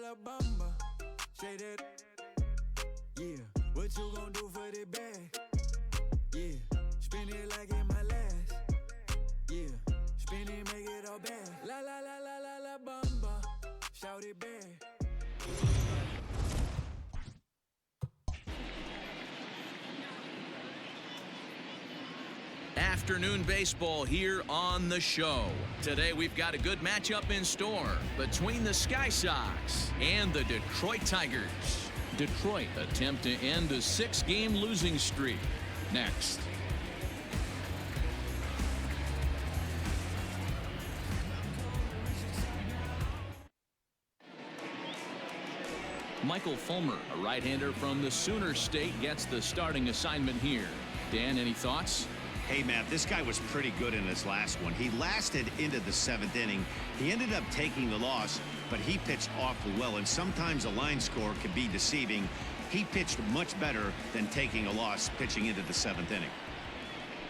la bamba. Straight it. Yeah. What you gon' do for the bag? Yeah. Spin it like in my last. Yeah. Spin it, make it all bad. La la la la la la bamba. Shout it back. Afternoon baseball here on the show. Today we've got a good matchup in store between the Sky Sox and the Detroit Tigers. Detroit attempt to end a 6-game losing streak. Next. Michael Fulmer, a right-hander from the Sooner State, gets the starting assignment here. Dan, any thoughts? Hey, Matt, this guy was pretty good in his last one. He lasted into the 7th inning. He ended up taking the loss, but he pitched awfully well, and sometimes a line score can be deceiving. He pitched much better than taking a loss pitching into the 7th inning.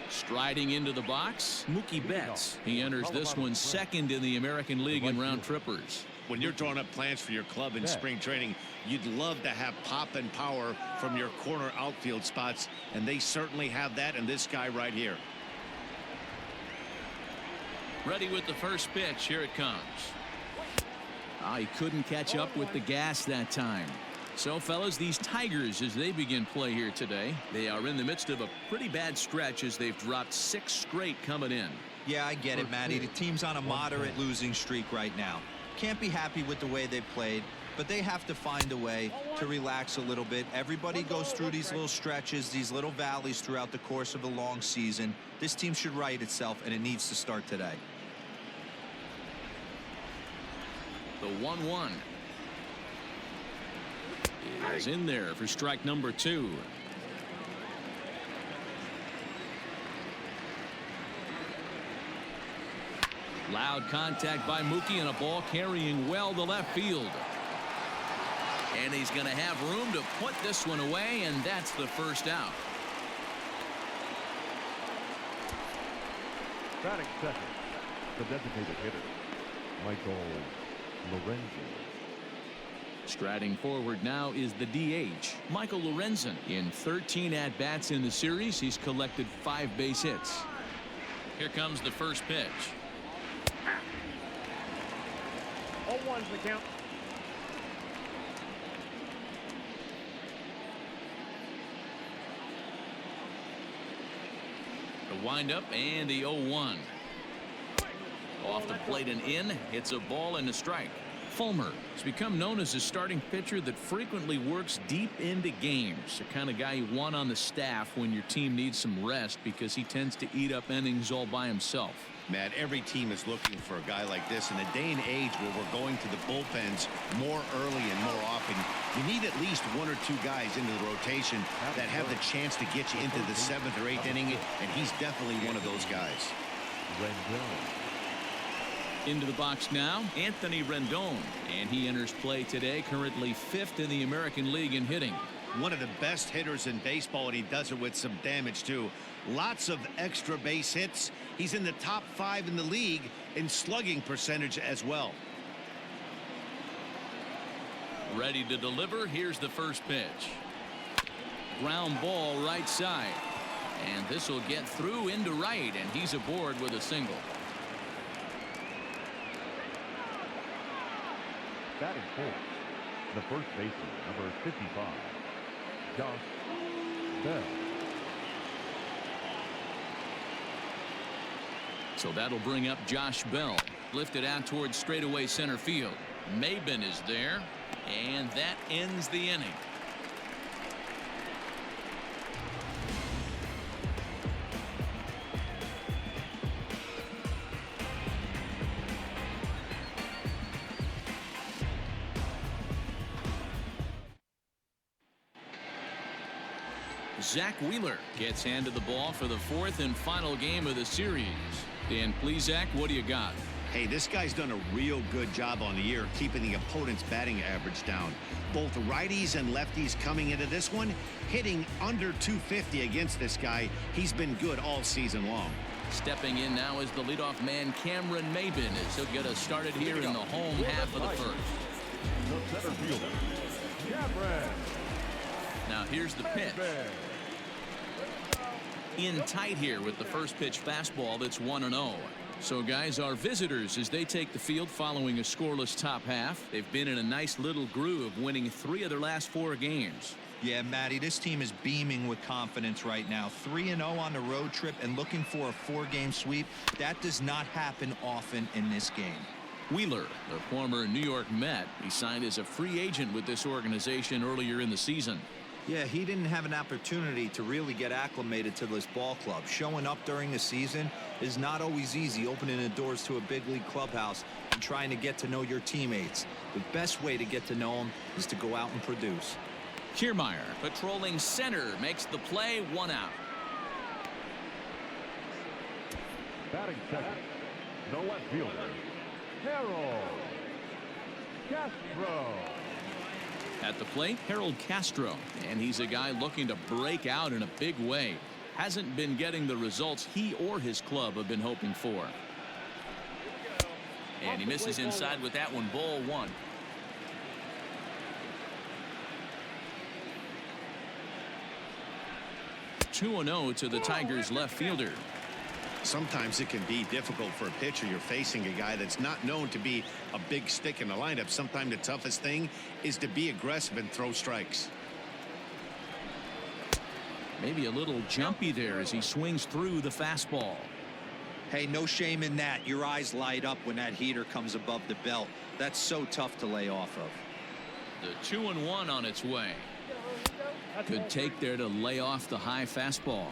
Striding into the box, Mookie Betts. He enters this one second in the American League in round trippers. When you're drawing up plans for your club in spring training, you'd love to have pop and power from your corner outfield spots, and they certainly have that in this guy right here. Ready with the first pitch. Here it comes. He couldn't catch up with the gas that time. So, fellas, these Tigers, as they begin play here today, they are in the midst of a pretty bad stretch as they've dropped 6 straight coming in. Yeah, I get it, Matty. The team's on a moderate losing streak right now. Can't be happy with the way they played, but they have to find a way to relax a little bit. Everybody goes through these little stretches, these little valleys throughout the course of a long season. This team should right itself, and it needs to start today. The 1-1 is in there for strike number 2. Loud contact by Mookie and a ball carrying well to left field. And he's going to have room to put this one away, and that's the first out. Batting second, the designated hitter, Michael Lorenzen. Striding forward now is the DH, Michael Lorenzen. In 13 at-bats in the series, he's collected 5 base hits. Here comes the first pitch. 0-1's the count. The windup and the 0-1. Off the plate and in. It's a ball and a strike. Fulmer has become known as a starting pitcher that frequently works deep into games. The kind of guy you want on the staff when your team needs some rest because he tends to eat up innings all by himself. Matt, every team is looking for a guy like this in a day and age where we're going to the bullpens more early and more often. You need at least 1 or 2 guys into the rotation that have the chance to get you into the 7th or 8th inning, and he's definitely one of those guys. Into the box now, Anthony Rendon, and he enters play today, currently 5th in the American League in hitting. One of the best hitters in baseball, and he does it with some damage too. Lots of extra base hits. He's in the top 5 in the league in slugging percentage as well. Ready to deliver. Here's the first pitch. Ground ball right side, and this will get through into right, and he's aboard with a single. Batting fourth, the first baseman, number 55, Josh Bell. So that'll bring up Josh Bell. Lifted out towards straightaway center field. Maben is there, and that ends the inning. Zach Wheeler gets handed the ball for the 4th and final game of the series. Dan, please, Zach, what do you got? Hey, this guy's done a real good job on the year keeping the opponent's batting average down. Both righties and lefties coming into this one, hitting under 250 against this guy. He's been good all season long. Stepping in now is the leadoff man, Cameron Maben, as he'll get us started here in the home half of the first. The center fielder, Cameron. Now here's the pitch. In tight here with the first pitch fastball that's 1-0. So guys, our visitors, as they take the field following a scoreless top half, they've been in a nice little groove, winning 3 of their last 4 games. Yeah, Matty, this team is beaming with confidence right now. 3-0 on the road trip and looking for a 4-game sweep. That does not happen often in this game. Wheeler, the former New York Met, he signed as a free agent with this organization earlier in the season. Yeah, he didn't have an opportunity to really get acclimated to this ball club. Showing up during the season is not always easy, opening the doors to a big league clubhouse and trying to get to know your teammates. The best way to get to know them is to go out and produce. Kiermaier, patrolling center, makes the play, 1 out. Batting second, the left fielder, Harold Castro. At the plate, Harold Castro, and he's a guy looking to break out in a big way. Hasn't been getting the results he or his club have been hoping for. And he misses inside with that one, ball 1. (2-0) to the Tigers left fielder. Sometimes it can be difficult for a pitcher. You're facing a guy that's not known to be a big stick in the lineup. Sometimes the toughest thing is to be aggressive and throw strikes. Maybe a little jumpy there as he swings through the fastball. Hey, no shame in that. Your eyes light up when that heater comes above the belt. That's so tough to lay off of. The 2-1 on its way. Good take there to lay off the high fastball.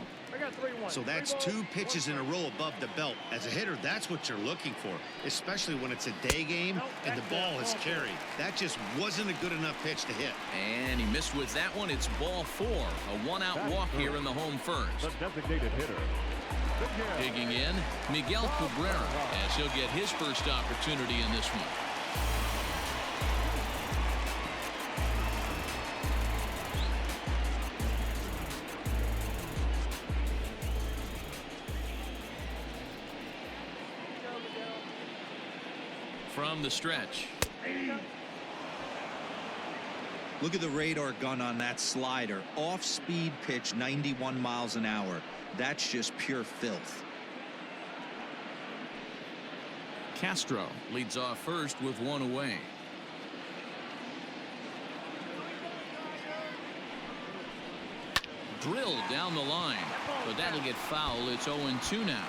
So that's 2 pitches in a row above the belt. As a hitter, that's what you're looking for, especially when it's a day game and the ball is carried. That just wasn't a good enough pitch to hit. And he missed with that one. It's ball 4. A 1-out walk here in the home first. The designated hitter, Digging in, Miguel Cabrera, as he'll get his first opportunity in this one. From the stretch. Look at the radar gun on that slider. Off-speed pitch, 91 miles an hour. That's just pure filth. Castro leads off first with 1 away. Drilled down the line, but that'll get foul. It's 0-2 now.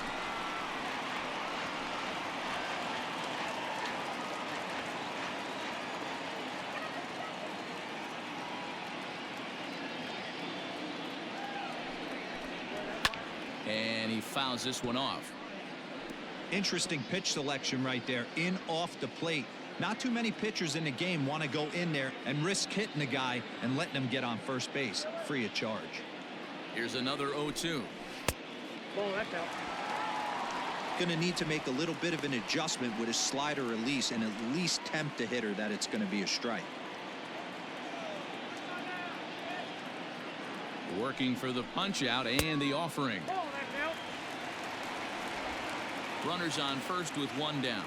And he fouls this one off. Interesting pitch selection right there. In off the plate. Not too many pitchers in the game want to go in there and risk hitting the guy and letting him get on first base free of charge. Here's another 0-2. Going to need to make a little bit of an adjustment with his slider release and at least tempt the hitter that it's going to be a strike. Working for the punch out and the offering. Runners on first with 1 down.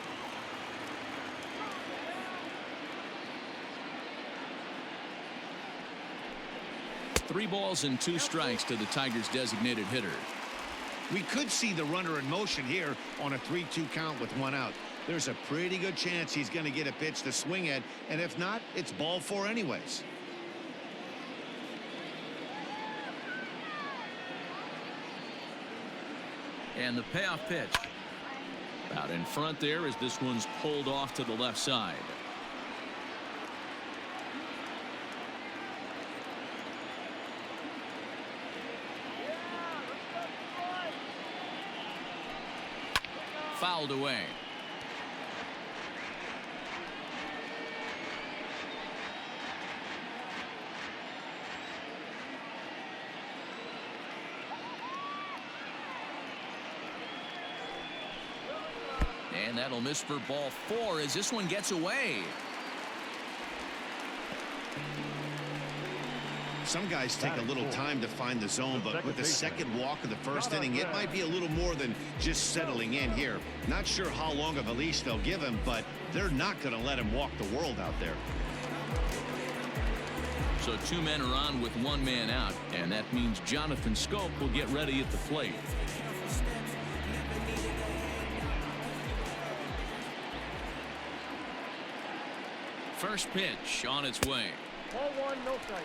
Three balls and 2 strikes to the Tigers designated hitter. We could see the runner in motion here on a 3-2 count with 1 out. There's a pretty good chance he's going to get a pitch to swing at, and if not, it's ball 4 anyways. And the payoff pitch. Out in front there as this one's pulled off to the left side. Fouled away. And that'll miss for ball 4 as this one gets away. Some guys take a little time to find the zone, but with the second walk of the first inning, it might be a little more than just settling in here. Not sure how long of a leash they'll give him, but they're not going to let him walk the world out there. So 2 men are on with 1 man out, and that means Jonathan Schoop will get ready at the plate. First pitch on its way. Ball 1, no strike.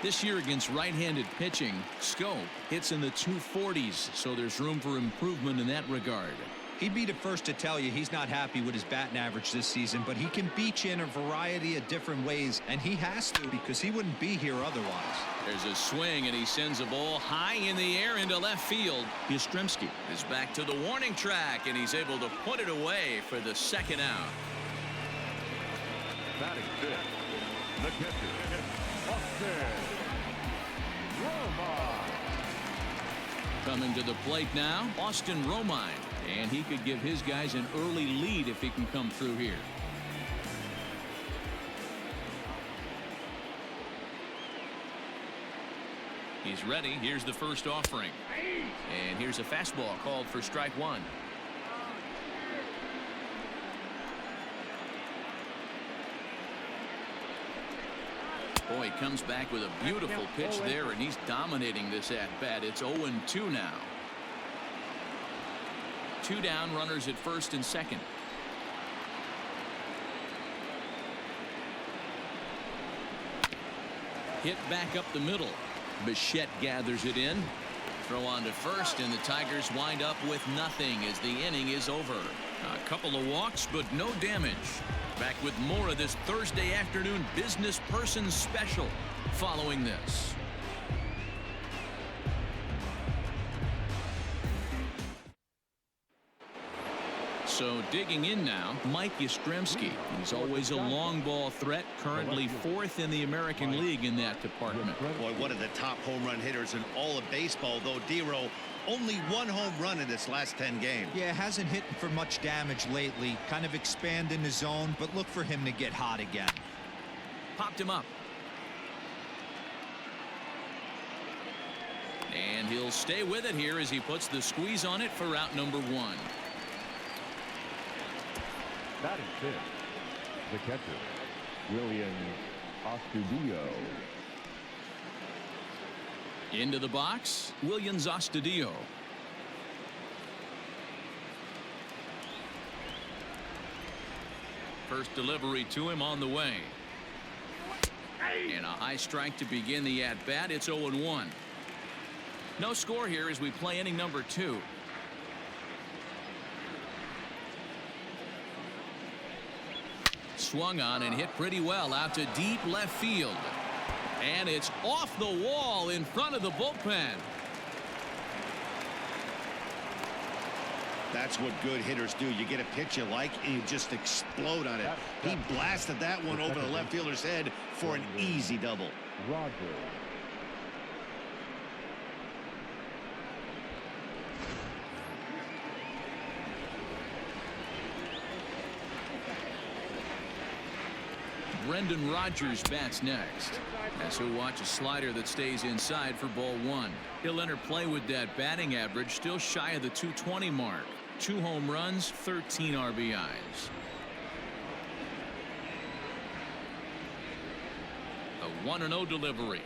This year against right-handed pitching, Schoop hits in the 240s, so there's room for improvement in that regard. He'd be the first to tell you he's not happy with his batting average this season, but he can beat you in a variety of different ways, and he has to because he wouldn't be here otherwise. There's a swing, and he sends a ball high in the air into left field. Yastrzemski is back to the warning track, and he's able to put it away for the second out. Batting fifth, the catcher, Austin Romine. Coming to the plate now, Austin Romine, and he could give his guys an early lead if he can come through here. He's ready. Here's the first offering, and here's a fastball called for strike 1. Boy, he comes back with a beautiful pitch there, and he's dominating this at-bat. It's 0-2 now. 2 down, runners at first and second. Hit back up the middle. Bichette gathers it in. Throw on to first, and the Tigers wind up with nothing as the inning is over. A couple of walks, but no damage. Back with more of this Thursday afternoon business person special following this. So digging in now, Mike Yastrzemski. He's always a long ball threat, currently 4th in the American League in that department. Boy, one of the top home run hitters in all of baseball, though. D-Row, only 1 home run in its last 10 games. Yeah, hasn't hit for much damage lately. Kind of expand in the zone, but look for him to get hot again. Popped him up. And he'll stay with it here as he puts the squeeze on it for out number 1. Batting fifth, the catcher, William Astudillo. Into the box, Williams Astudillo. First delivery to him on the way. And a high strike to begin the at-bat. It's 0-1. No score here as we play inning number 2. Swung on and hit pretty well out to deep left field. And it's off the wall in front of the bullpen. That's what good hitters do. You get a pitch you like and you just explode on it. He blasted that one over the left fielder's head for an easy double. Roger. Brendan Rodgers bats next, as he'll watch a slider that stays inside for ball 1. He'll enter play with that batting average still shy of the 220 mark. 2 home runs, 13 RBIs. A 1-0 delivery.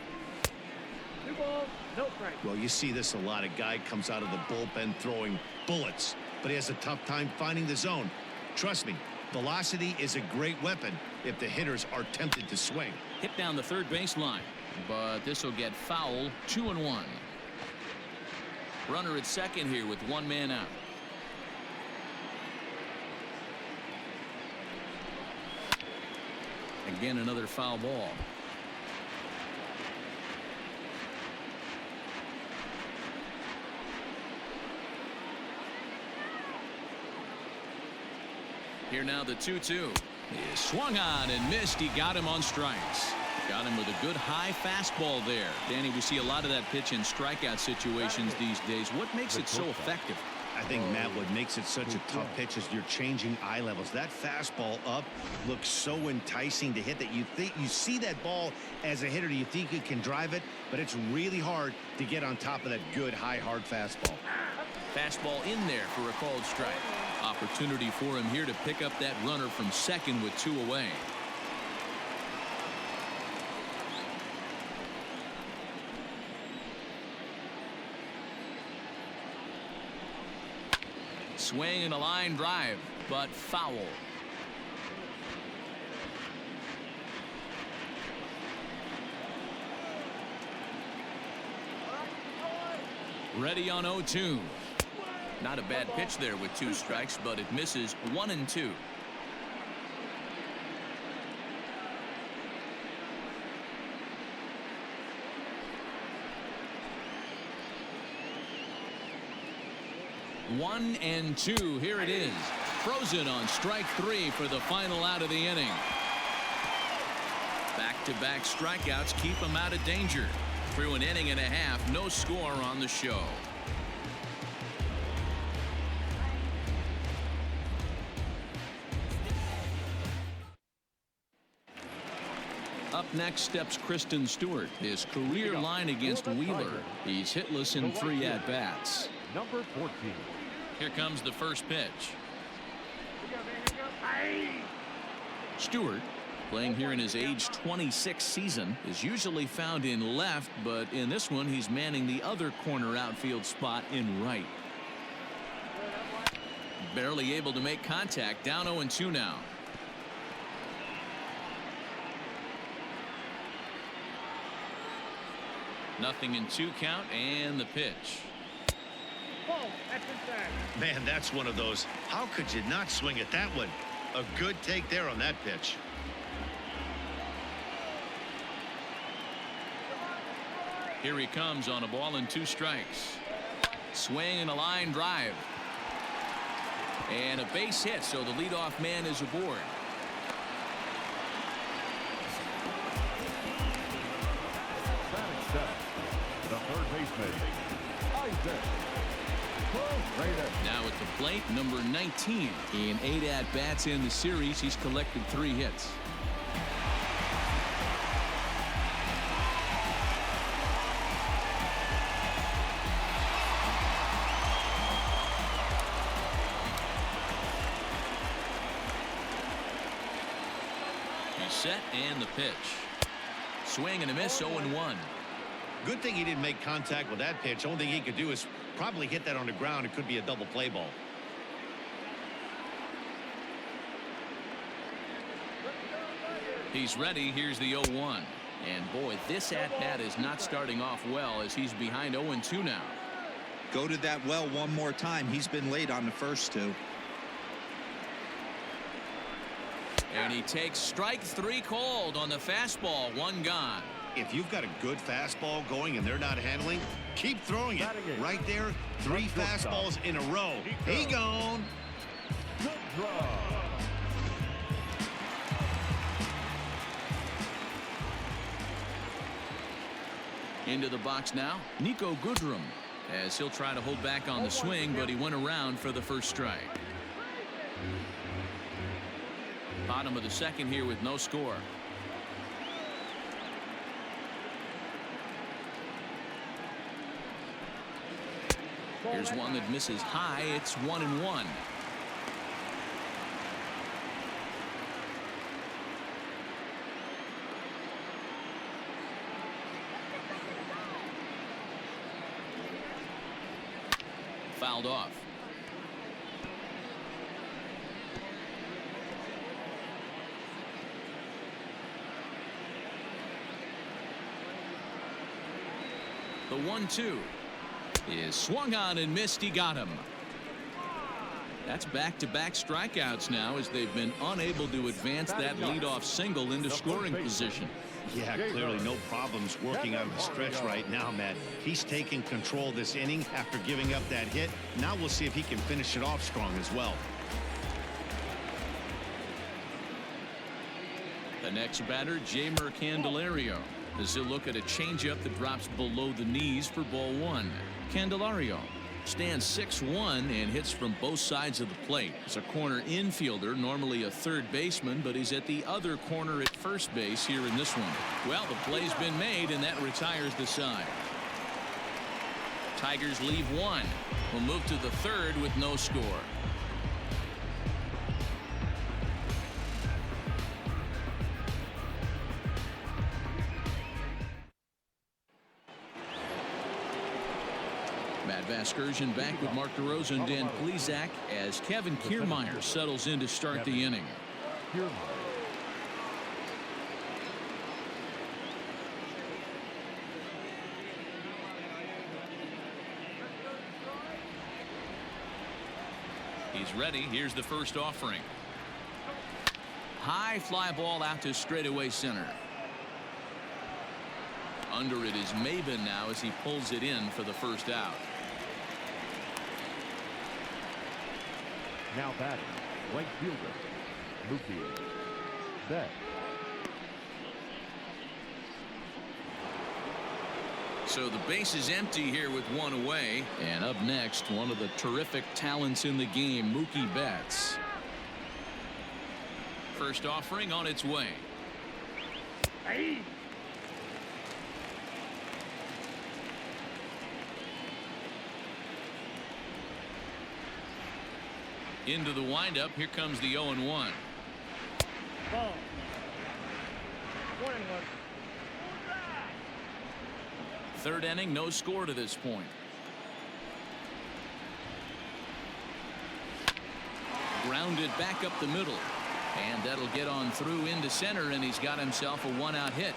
2 balls, no strike. Well, you see this a lot. A guy comes out of the bullpen throwing bullets, but he has a tough time finding the zone. Trust me, velocity is a great weapon if the hitters are tempted to swing. Hit down the third baseline, but this will get foul. 2-1. Runner at second here with 1 man out. Again, another foul ball. Here now the 2-2. He swung on and missed. He got him on strikes. Got him with a good high fastball there. Danny, we see a lot of that pitch in strikeout situations these days. What makes it so effective? I think, Matt, what makes it such a tough pitch is you're changing eye levels. That fastball up looks so enticing to hit that you see that ball as a hitter. You think you can drive it, but it's really hard to get on top of that good, high, hard fastball. Fastball in there for a called strike. Opportunity for him here to pick up that runner from second with 2 away. Swing and a line drive, but foul. Ready on 0-2. Not a bad pitch there with 2 strikes, but it misses 1-2. One and 2. Here it is. Frozen on strike 3 for the final out of the inning. Back-to-back strikeouts keep him out of danger. Through an inning and a half, no score on the show. Up next steps Kristen Stewart. His career line against Wheeler. He's hitless in 3 at-bats. Number 14. Here comes the first pitch. Stewart, playing here in his age 26 season, is usually found in left, but in this one he's manning the other corner outfield spot in right. Barely able to make contact. Down 0-2 now. Nothing in 2 count, and the pitch. Man, that's one of those. How could you not swing at that one? A good take there on that pitch. Here he comes on a ball and 2 strikes. Swing and a line drive. And a base hit, so the leadoff man is aboard. Batting 7. The third baseman, Isaac. Now at the plate, number 19. In 8 at-bats in the series, he's collected 3 hits. He's set, and the pitch. Swing and a miss, 0-1. Good thing he didn't make contact with that pitch. Only thing he could do is probably hit that on the ground. It could be a double play ball. He's ready. Here's the 0-1. And boy, this at-bat is not starting off well as he's behind 0-2 now. Go to that well one more time. He's been late on the first 2. And he takes strike 3 called on the fastball. 1 gone. If you've got a good fastball going and they're not handling, keep throwing it. Right there, 3 fastballs in a row. He gone. Good draw. Into the box now, Nico Goodrum, as he'll try to hold back on the swing, but he went around for the first strike. Bottom of the second here with no score. Here's one that misses high. It's 1-1. Fouled off. The 1-2 is swung on and missed. He got him. That's back-to-back strikeouts now as they've been unable to advance that leadoff single into scoring position. Yeah, clearly no problems working out of the stretch right now, Matt. He's taking control this inning after giving up that hit. Now we'll see if he can finish it off strong as well. The next batter, Jeimer Candelario, as he'll look at a changeup that drops below the knees for ball 1. Candelario Stands 6'1" and hits from both sides of the plate. He's a corner infielder, normally a third baseman, but he's at the other corner at first base here in this one. Well, the play's been made, and that retires the side. Tigers leave one. We'll move to the third with no score. Matt Vasgersian back with Mark DeRosa and Dan Plesac as Kevin Kiermaier settles in to start the inning. He's ready. Here's the first offering. High fly ball out to straightaway center. Under it is Maben now as he pulls it in for the first out. Now batting, right fielder, Mookie Betts. So the base is empty here with one away. And up next, one of the terrific talents in the game, Mookie Betts. First offering on its way. Hey. Into the windup. Here comes the 0-1. Ball. 1-1. Third inning, no score to this point. Grounded back up the middle. And that'll get on through into center, and he's got himself a one-out hit.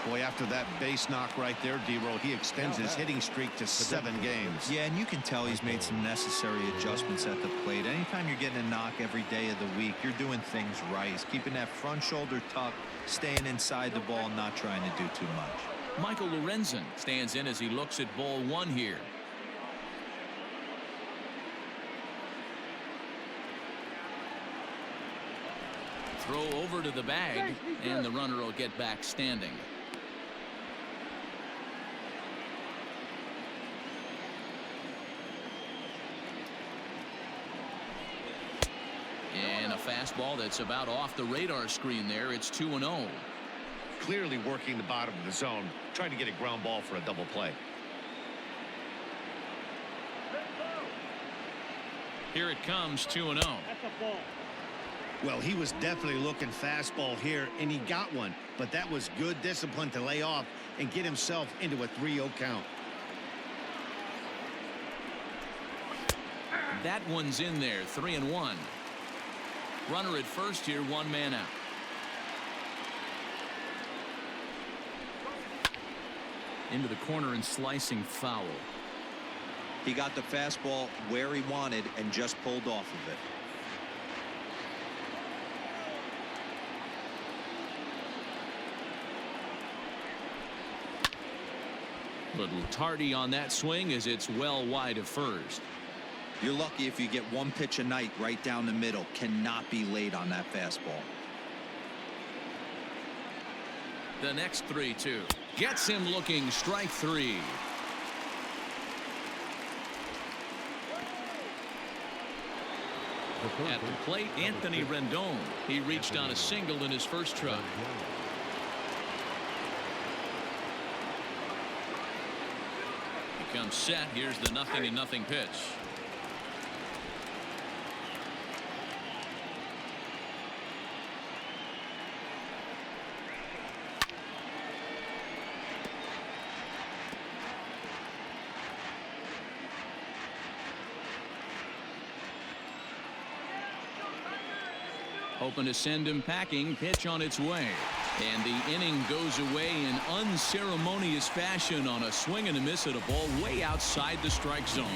Boy, after that base knock right there, D-Roll, he extends his hitting streak to 7 games. Yeah, and you can tell he's made some necessary adjustments at the plate. Anytime you're getting a knock every day of the week, you're doing things right. He's keeping that front shoulder tucked, staying inside the ball, not trying to do too much. Michael Lorenzen stands in as he looks at ball one here. Throw over to the bag, and the runner will get back standing. And a fastball that's about off the radar screen there. It's 2-0. Clearly working the bottom of the zone, trying to get a ground ball for a double play. Here it comes, 2-0. That's a ball. Well, he was definitely looking fastball here, and he got one. But that was good discipline to lay off and get himself into a 3-0 count. That one's in there, 3-1. Runner at first here, one man out. Into the corner and slicing foul. He got the fastball where he wanted and just pulled off of it. Little tardy on that swing as it's well wide of first. You're lucky if you get one pitch a night right down the middle. Cannot be late on that fastball. The next 3-2 gets him looking. Strike three. At the plate, Anthony Rendon. He reached on a single in his first try. He comes set. Here's the 0-0 pitch. Hoping to send him packing. Pitch on its way. And the inning goes away in unceremonious fashion on a swing and a miss at a ball way outside the strike zone.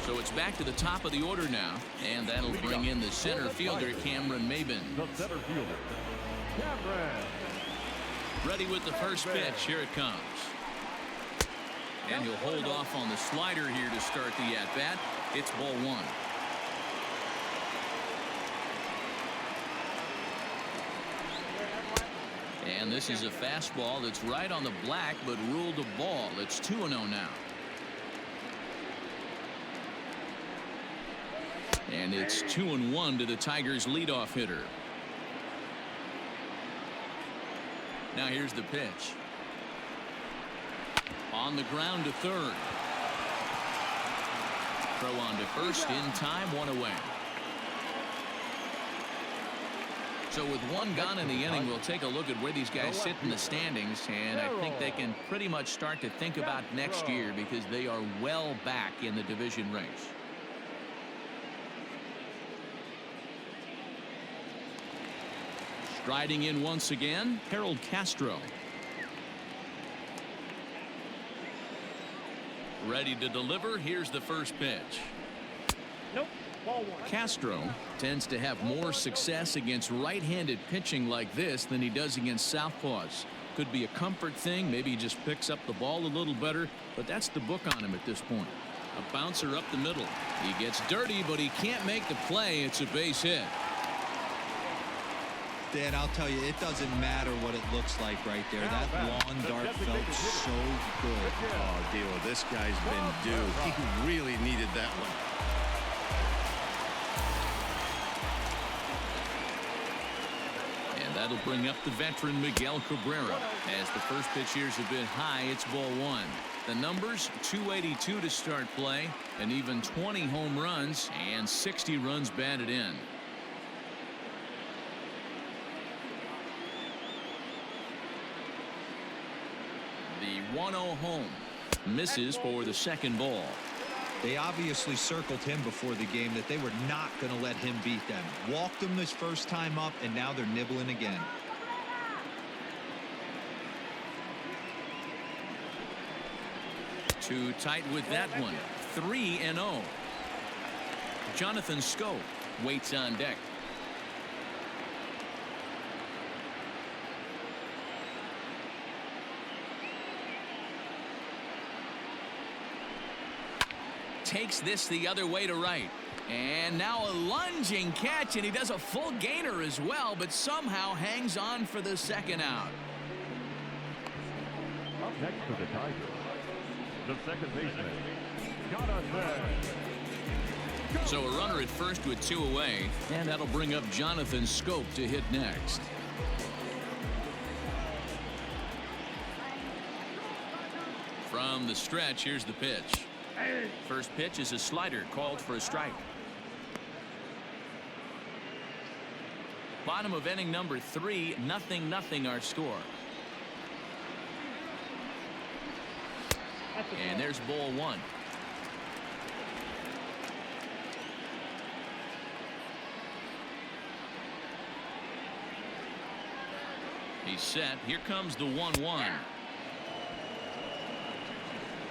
So it's back to the top of the order now, and that'll bring in the center fielder, Cameron Maben. The center fielder, Cameron. Ready with the first pitch. Here it comes. And he'll hold off on the slider here to start the at-bat. It's ball one. And this is a fastball that's right on the black, but ruled a ball. It's 2-0 now. And it's 2-1 to the Tigers' leadoff hitter. Now here's the pitch. On the ground to third. Throw on to first in time, 1 away. So with 1 gone in the inning, we'll take a look at where these guys sit in the standings, and I think they can pretty much start to think about next year because they are well back in the division race. Striding in once again, Harold Castro. Ready to deliver. Here's the first pitch. Nope. Ball one. Castro tends to have more success against right-handed pitching like this than he does against southpaws. Could be a comfort thing. Maybe he just picks up the ball a little better, but that's the book on him at this point. A bouncer up the middle. He gets dirty, but he can't make the play. It's a base hit. Dan, I'll tell you, it doesn't matter what it looks like right there. That lawn dart felt so good. Oh, Dio, this guy's been due. He really needed that one. And that'll bring up the veteran Miguel Cabrera. As the first pitch here's a bit high, it's ball one. The numbers, 282 to start play, and even 20 home runs and 60 runs batted in. The 1-0 home misses for the second ball. They obviously circled him before the game that they were not going to let him beat them. Walked him this first time up, and now they're nibbling again. Too tight with that one. 3-0. Jonathan Scope waits on deck. Takes this the other way to right. And now a lunging catch, and he does a full gainer as well, but somehow hangs on for the second out. Up next for the Tigers, the second baseman, Jonathan. So a runner at first with 2 away, and that'll bring up Jonathan Scope to hit next. From the stretch, here's the pitch. First pitch is a slider called for a strike. Bottom of inning number 3, 0-0 our score. And there's ball one. He's set. Here comes the 1-1.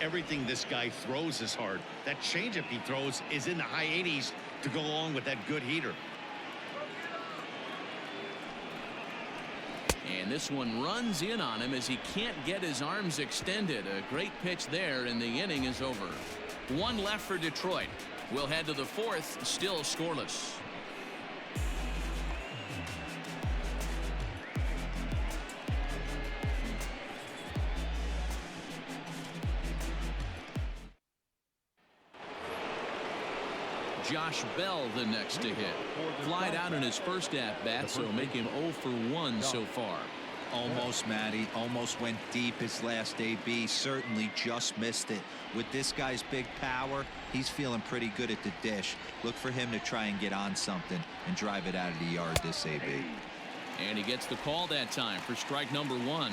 Everything this guy throws is hard. That changeup he throws is in the high 80s to go along with that good heater. And this one runs in on him as he can't get his arms extended. A great pitch there, and the inning is over. 1 left for Detroit. We'll head to the 4th, still scoreless. Josh Bell the next to hit. Flied out in his first at-bat, so make him 0 for 1 so far. Almost, Matty. Almost went deep his last AB. Certainly just missed it. With this guy's big power, he's feeling pretty good at the dish. Look for him to try and get on something and drive it out of the yard this AB. And he gets the call that time for strike number 1.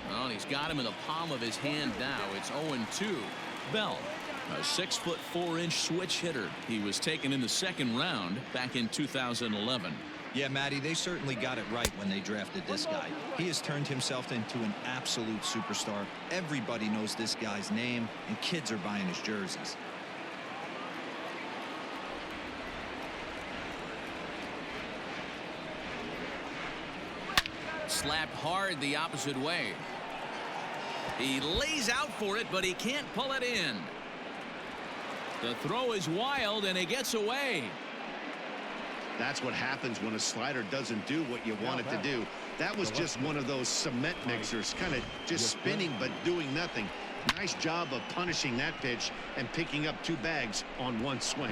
Well, he's got him in the palm of his hand now. It's 0-2. Bell, a 6'4" switch hitter. He was taken in the second round back in 2011. Yeah, Matty, they certainly got it right when they drafted this guy. He has turned himself into an absolute superstar. Everybody knows this guy's name, and kids are buying his jerseys. hard the opposite way. He lays out for it, but he can't pull it in. The throw is wild, and it gets away. That's what happens when a slider doesn't do what you want it to do. That was just one of those cement mixers, kind of just spinning but doing nothing. Nice job of punishing that pitch and picking up 2 bags on 1 swing.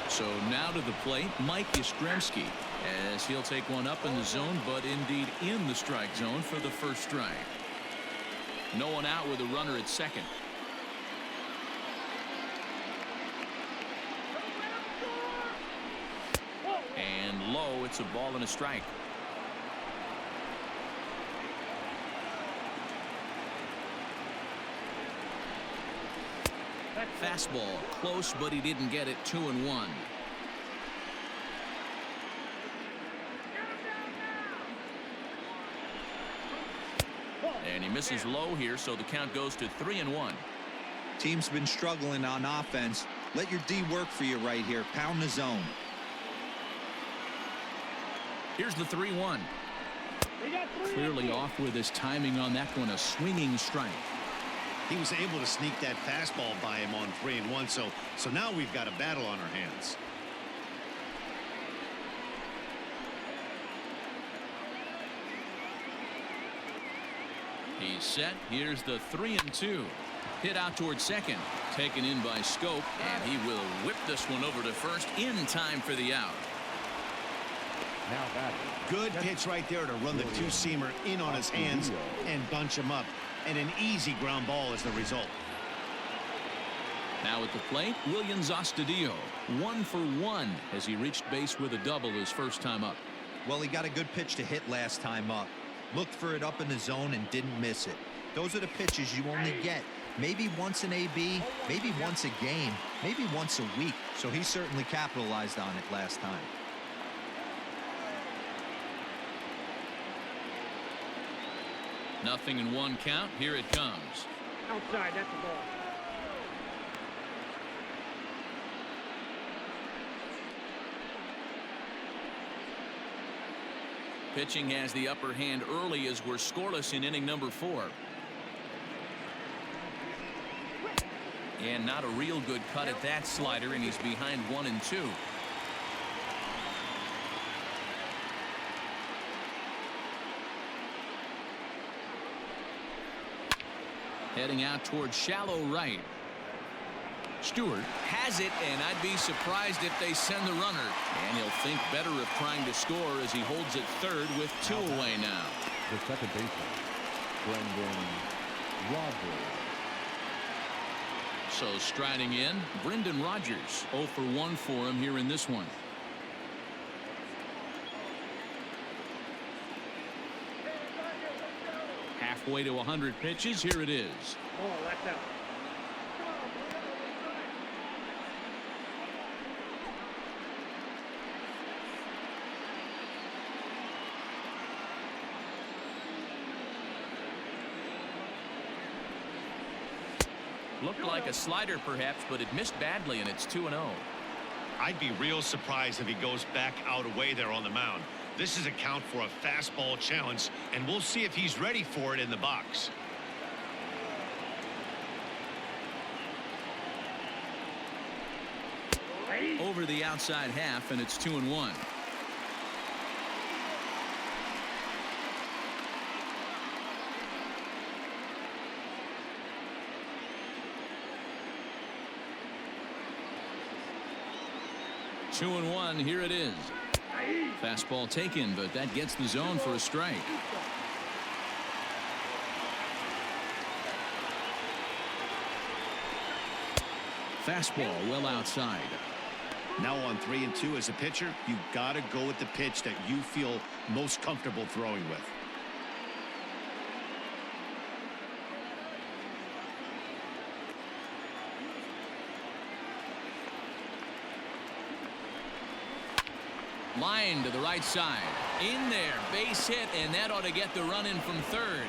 So now to the plate, Mike Yastrzemski, as he'll take one up in the zone, but indeed in the strike zone for the first strike. No one out with a runner at second. And low, it's a ball and a strike. Fastball close, but he didn't get it. 2-1. And he misses low here, so the count goes to 3-1. Team's been struggling on offense. Let your D work for you right here. Pound the zone. Here's the 3-1. Clearly off with his timing on that one. A swinging strike. He was able to sneak that fastball by him on 3-1, so now we've got a battle on our hands. He's set. Here's the 3-2. Hit out towards second. Taken in by Scope, and he will whip this one over to first in time for the out. Now batting. Good pitch right there to run the 2-seamer in on his hands and bunch him up. And an easy ground ball is the result. Now at the plate, Williams Astudillo. 1 for 1 as he reached base with a double his first time up. Well, he got a good pitch to hit last time up. Looked for it up in the zone and didn't miss it. Those are the pitches you only get. Maybe once an AB, maybe once a game, maybe once a week. So he certainly capitalized on it last time. Nothing in 1 count. Here it comes. Outside, that's the ball. Pitching has the upper hand early as we're scoreless in inning number 4. And not a real good cut at that slider, and he's behind 1-2. Heading out towards shallow right. Stewart has it, and I'd be surprised if they send the runner. And he'll think better of trying to score as he holds it third with 2 away now. The second baseman, Brendan Rogers. So striding in, Brendan Rodgers. 0 for 1 for him here in this one. Halfway to 100 pitches. Here it is. Oh, that's out. Looked like a slider perhaps, but it missed badly, and it's 2-0. I'd be real surprised if he goes back out away there on the mound. This is a count for a fastball challenge, and we'll see if he's ready for it in the box. Over the outside half, and it's 2-1. Two and 1. Here it is. Fastball taken, but that gets the zone for a strike. Fastball well outside. Now on 3-2 as a pitcher, you got to go with the pitch that you feel most comfortable throwing with. Line to the right side. In there. Base hit, and that ought to get the run in from third.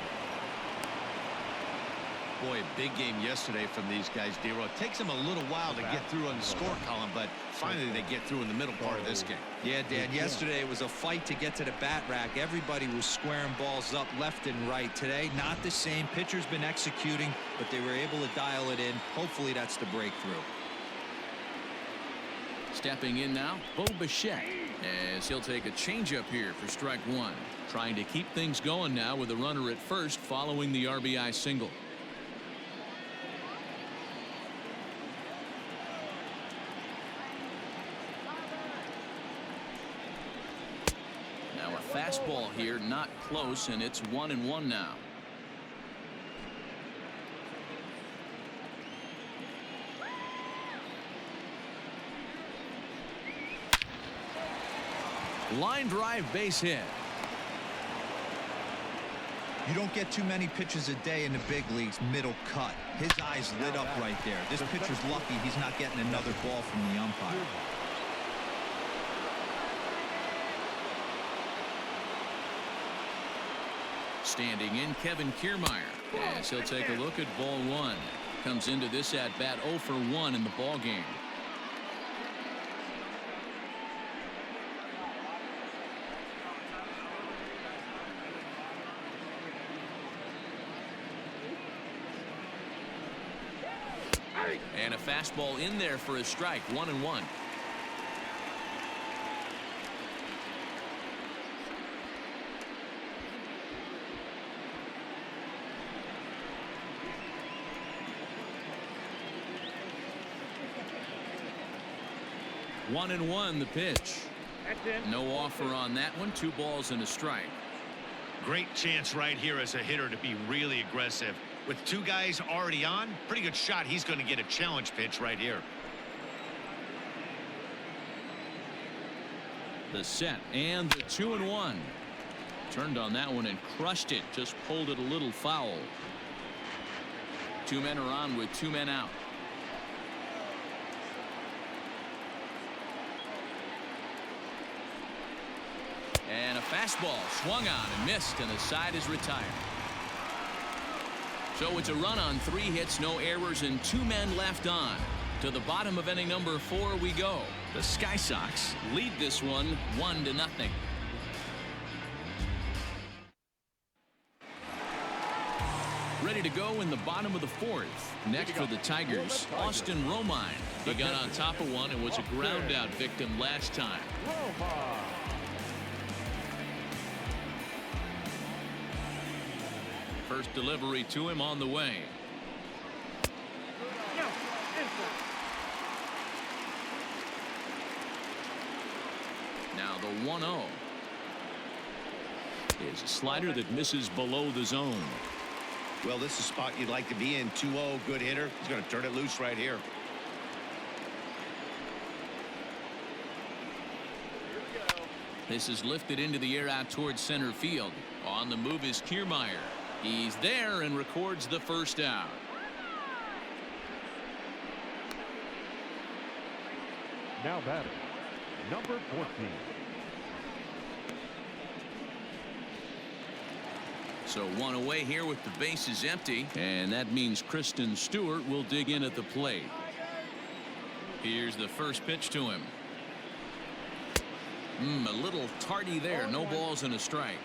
Boy, a big game yesterday from these guys, D-Row. It takes them a little while to get through on the score column, but finally they get through in the middle part of this game. Yeah, Dan, yesterday it was a fight to get to the bat rack. Everybody was squaring balls up left and right. Today, not the same. Pitcher's been executing, but they were able to dial it in. Hopefully that's the breakthrough. Stepping in now, Bo Bichette, as he'll take a changeup here for strike one. Trying to keep things going now with a runner at first following the RBI single. Now a fastball here, not close, and it's 1-1 now. Line drive, base hit. You don't get too many pitches a day in the big leagues. Middle cut. His eyes lit up right there. This pitcher's lucky he's not getting another ball from the umpire. Standing in, Kevin Kiermaier, as he'll take a look at ball one. Comes into this at bat 0 for 1 in the ball game. And a fastball in there for a strike, 1-1. One and one, the pitch. That's it. No offer on that one. 2 balls and a strike. Great chance right here as a hitter to be really aggressive. With 2 guys already on, pretty good shot. He's going to get a challenge pitch right here. The set and the 2-1. Turned on that one and crushed it. Just pulled it a little foul. 2 men are on with 2 men out. And a fastball swung on and missed, and the side is retired. So it's a run on 3 hits, no errors, and 2 men left on. To the bottom of inning number 4 we go. The Sky Sox lead this one 1-0. Ready to go in the bottom of the 4th. Next for the Tigers, Austin Romine. He got on top of one and was a ground out victim last time. First delivery to him on the way. No, inside. Now the 1-0 is a slider that misses below the zone. Well, this is a spot you'd like to be in. 2-0, good hitter. He's going to turn it loose right here. This is lifted into the air out towards center field. On the move is Kiermaier. He's there and records the first out. Now batting, number 14. So 1 away here with the bases empty, and that means Kristen Stewart will dig in at the plate. Here's the first pitch to him. A little tardy there. No balls and a strike.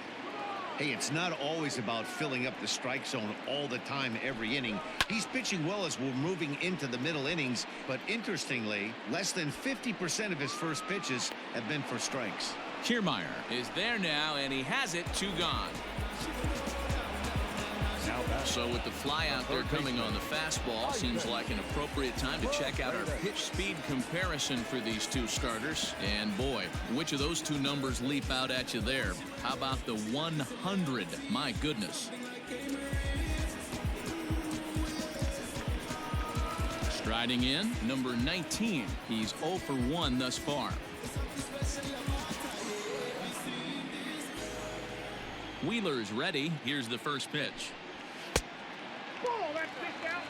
Hey, it's not always about filling up the strike zone all the time every inning. He's pitching well as we're moving into the middle innings, but interestingly, less than 50% of his first pitches have been for strikes. Kiermaier is there now, and he has it. 2 gone. So with the fly out there coming on the fastball, seems like an appropriate time to check out our pitch speed comparison for these 2 starters. And boy, which of those 2 numbers leap out at you there? How about the 100? My goodness. Striding in, number 19. He's 0 for 1 thus far. Wheeler's ready. Here's the first pitch. Oh, that's kicked out.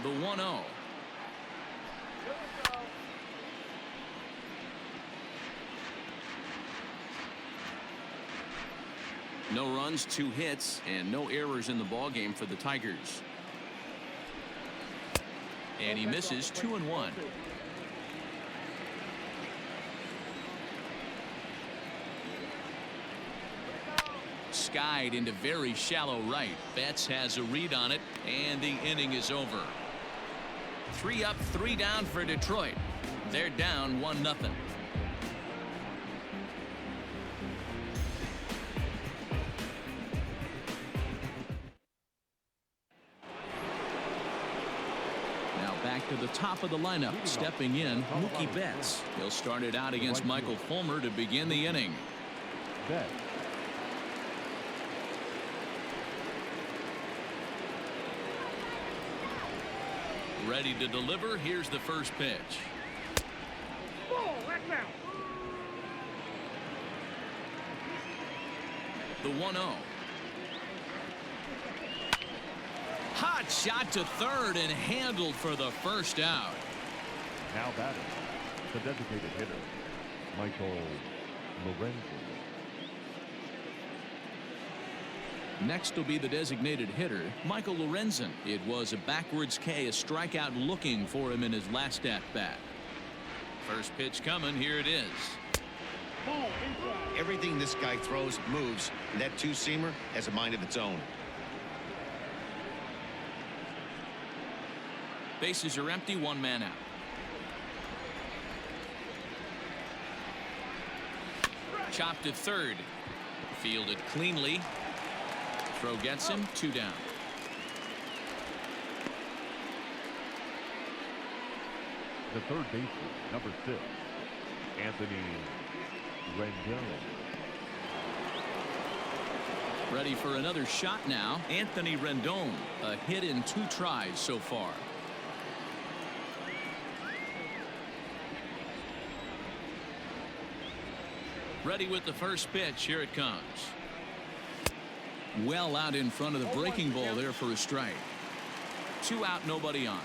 The 1-0. No runs, 2 hits, and no errors in the ballgame for the Tigers. And he misses 2-1. Skied into very shallow right. Betts has a read on it, and the inning is over. 3 up, 3 down for Detroit. They're down 1-0. Now back to the top of the lineup. Stepping in, Mookie Betts. He'll start it out against Michael Fulmer to begin the inning. Betts. Ready to deliver. Here's the first pitch. Ball, that's out. The 1-0. Hot shot to third and handled for the first out. Now batting, the designated hitter, Michael Lorenzen. Next will be the designated hitter, Michael Lorenzen. It was a backwards K, a strikeout looking for him in his last at-bat. First pitch coming. Here it is. Ball inside. Everything this guy throws moves, and that two-seamer has a mind of its own. Bases are empty, 1 man out. Chopped at third. Fielded cleanly. Throw gets him, 2 down. The third baseman, number 6, Anthony Rendon. Ready for another shot now. Anthony Rendon, a hit in 2 tries so far. Ready with the first pitch. Here it comes. Well out in front of the breaking ball there for a strike. 2 out, nobody on.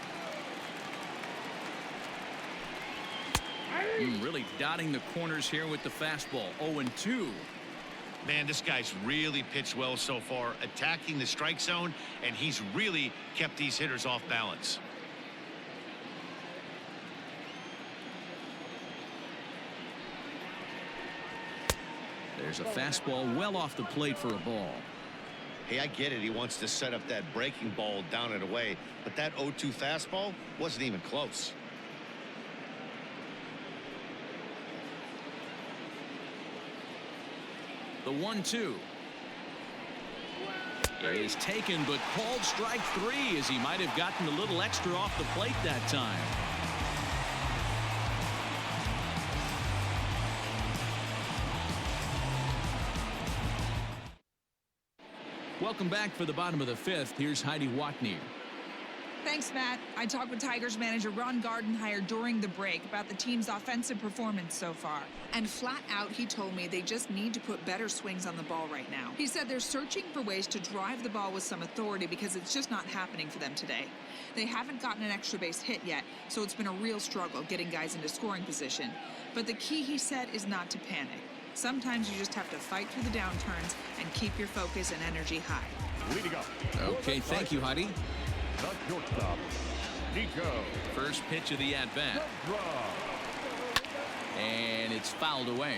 Really dotting the corners here with the fastball. 0-2. Man, this guy's really pitched well so far, attacking the strike zone, and he's really kept these hitters off balance. There's a fastball well off the plate for a ball. Hey, I get it. He wants to set up that breaking ball down and away, but that 0-2 fastball wasn't even close. The 1-2 is taken, but called strike 3, as he might have gotten a little extra off the plate that time. Welcome back for the bottom of the 5th. Here's Heidi Watney. Thanks, Matt. I talked with Tigers manager Ron Gardenhire during the break about the team's offensive performance so far. And flat out, he told me they just need to put better swings on the ball right now. He said they're searching for ways to drive the ball with some authority because it's just not happening for them today. They haven't gotten an extra base hit yet, so it's been a real struggle getting guys into scoring position. But the key, he said, is not to panic. Sometimes you just have to fight through the downturns and keep your focus and energy high. Leading up. Okay, thank you, Heidi. The shortstop, Nico. First pitch of the at-bat. And it's fouled away.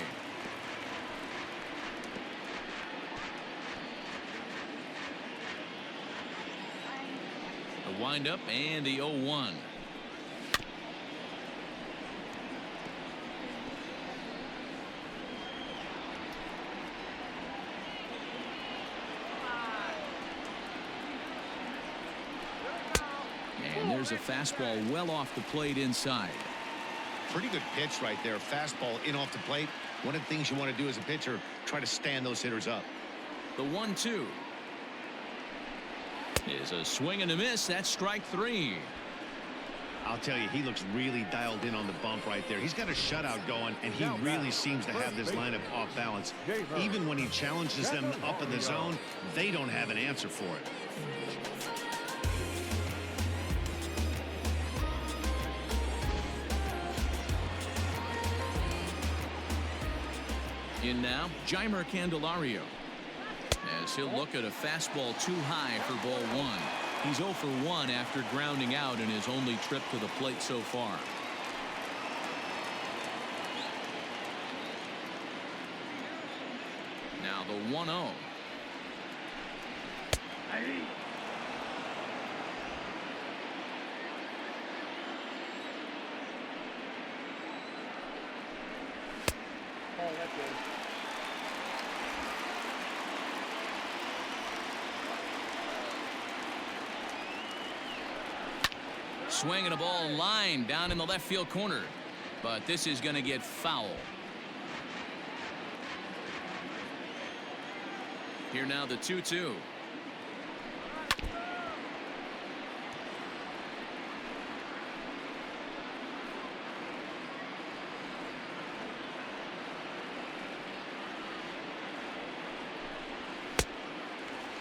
The windup and the 0-1. And there's a fastball well off the plate inside. Pretty good pitch right there. Fastball in off the plate. One of the things you want to do as a pitcher, try to stand those hitters up. The 1-2 is a swing and a miss. That's strike 3. I'll tell you, he looks really dialed in on the bump right there. He's got a shutout going, and he really seems to have this lineup off balance. Even when he challenges them up in the zone, they don't have an answer for it. In now, Jeimer Candelario. as he'll look at a fastball too high for ball one. He's 0 for 1 after grounding out in his only trip to the plate so far. Now the 1-0. Oh, that's good. Swinging a ball line down in the left field corner, but this is going to get foul. Here now the 2-2. You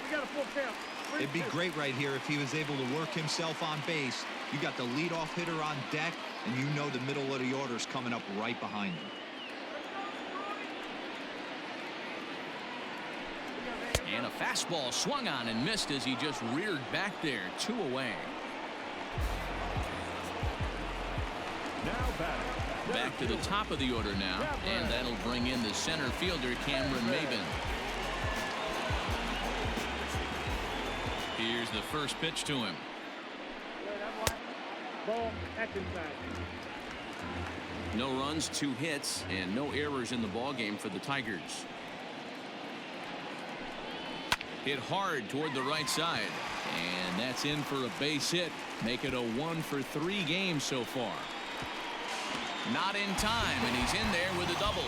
got a full count. It'd be great right here if he was able to work himself on base. You got the leadoff hitter on deck, and you know the middle of the order is coming up right behind him. And a fastball swung on and missed as he just reared back there. 2 away. Now batting. Back to the top of the order now, and that'll bring in the center fielder, Cameron Maben. Here's the first pitch to him. Ball, that's inside. No runs, 2 hits, and no errors in the ballgame for the Tigers. Hit hard toward the right side, and that's in for a base hit. Make it a 1 for 3 games so far. Not in time, and he's in there with a double.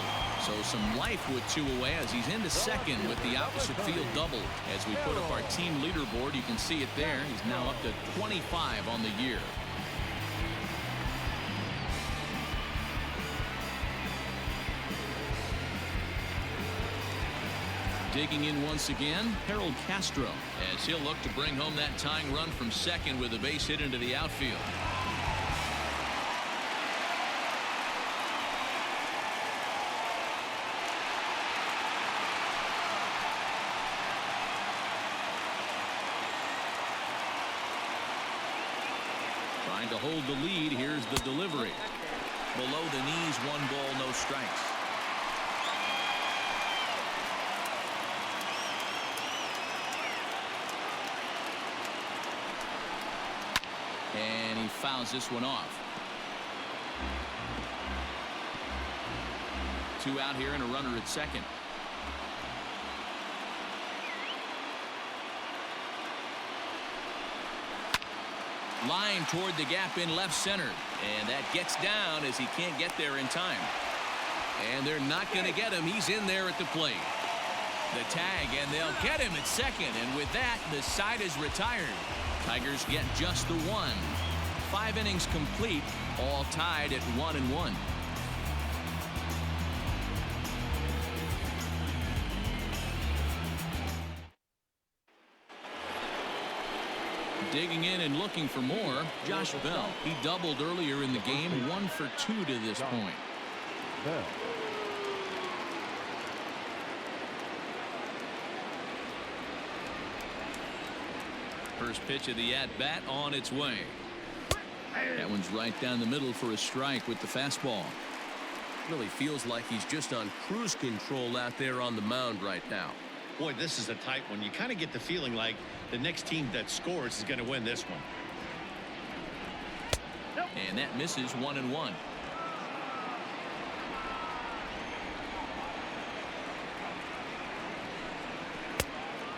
So some life with 2 away as he's into second with the opposite field double. As we put up our team leaderboard, you can see it there. He's now up to 25 on the year. Digging in once again, Harold Castro, as he'll look to bring home that tying run from second with a base hit into the outfield. Trying to hold the lead. Here's the delivery. Below the knees, 1 ball, no strikes. And he fouls this one off. 2 out here and a runner at second. Line toward the gap in left center, and that gets down as he can't get there in time. And they're not going to get him. He's in there at the plate. The tag, and they'll get him at second, and with that, the side is retired. Tigers get just the 1. 5 innings complete, all tied at 1-1. Digging in and looking for more, Josh Bell. He doubled earlier in the game, 1 for 2 to this point. Bell. First pitch of the at-bat on its way. That one's right down the middle for a strike with the fastball. Really feels like he's just on cruise control out there on the mound right now. Boy, this is a tight one. You kind of get the feeling like the next team that scores is going to win this one. And that misses 1-1.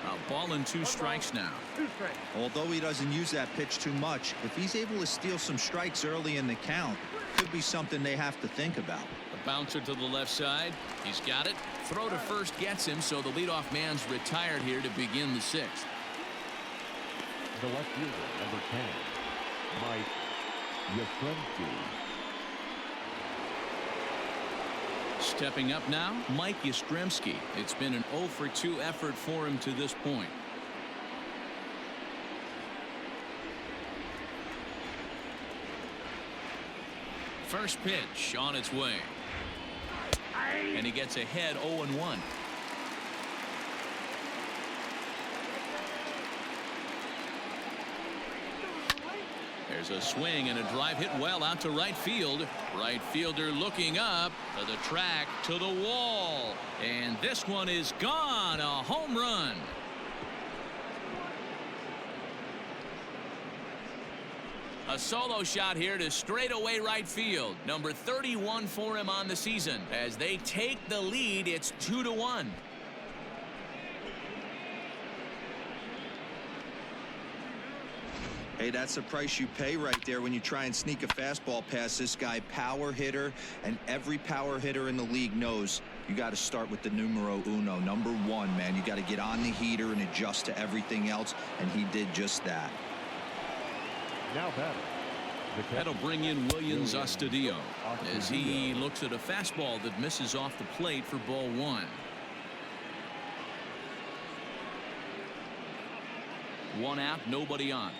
A ball and 2 strikes now. 2 strikes. Although he doesn't use that pitch too much, if he's able to steal some strikes early in the count, could be something they have to think about. The bouncer to the left side. He's got it. Throw to first gets him, so the leadoff man's retired here to begin the 6th. The left fielder, number 10, Mike Yastrzemski. Stepping up now, Mike Yastrzemski. It's been an 0 for 2 effort for him to this point. First pitch on its way. And he gets ahead 0-1. There's a swing and a drive hit well out to right field. Right fielder looking up to the track, to the wall, and this one is gone. A home run. A solo shot here to straightaway right field. Number 31 for him on the season. As they take the lead, it's 2-1. Hey, that's the price you pay right there when you try and sneak a fastball past this guy. Power hitter, and every power hitter in the league knows you got to start with the numero uno, number one, man. You got to get on the heater and adjust to everything else, and he did just that. Now batting. That'll bring in Williams Astudillo as he looks at a fastball that misses off the plate for ball one. One out, nobody on.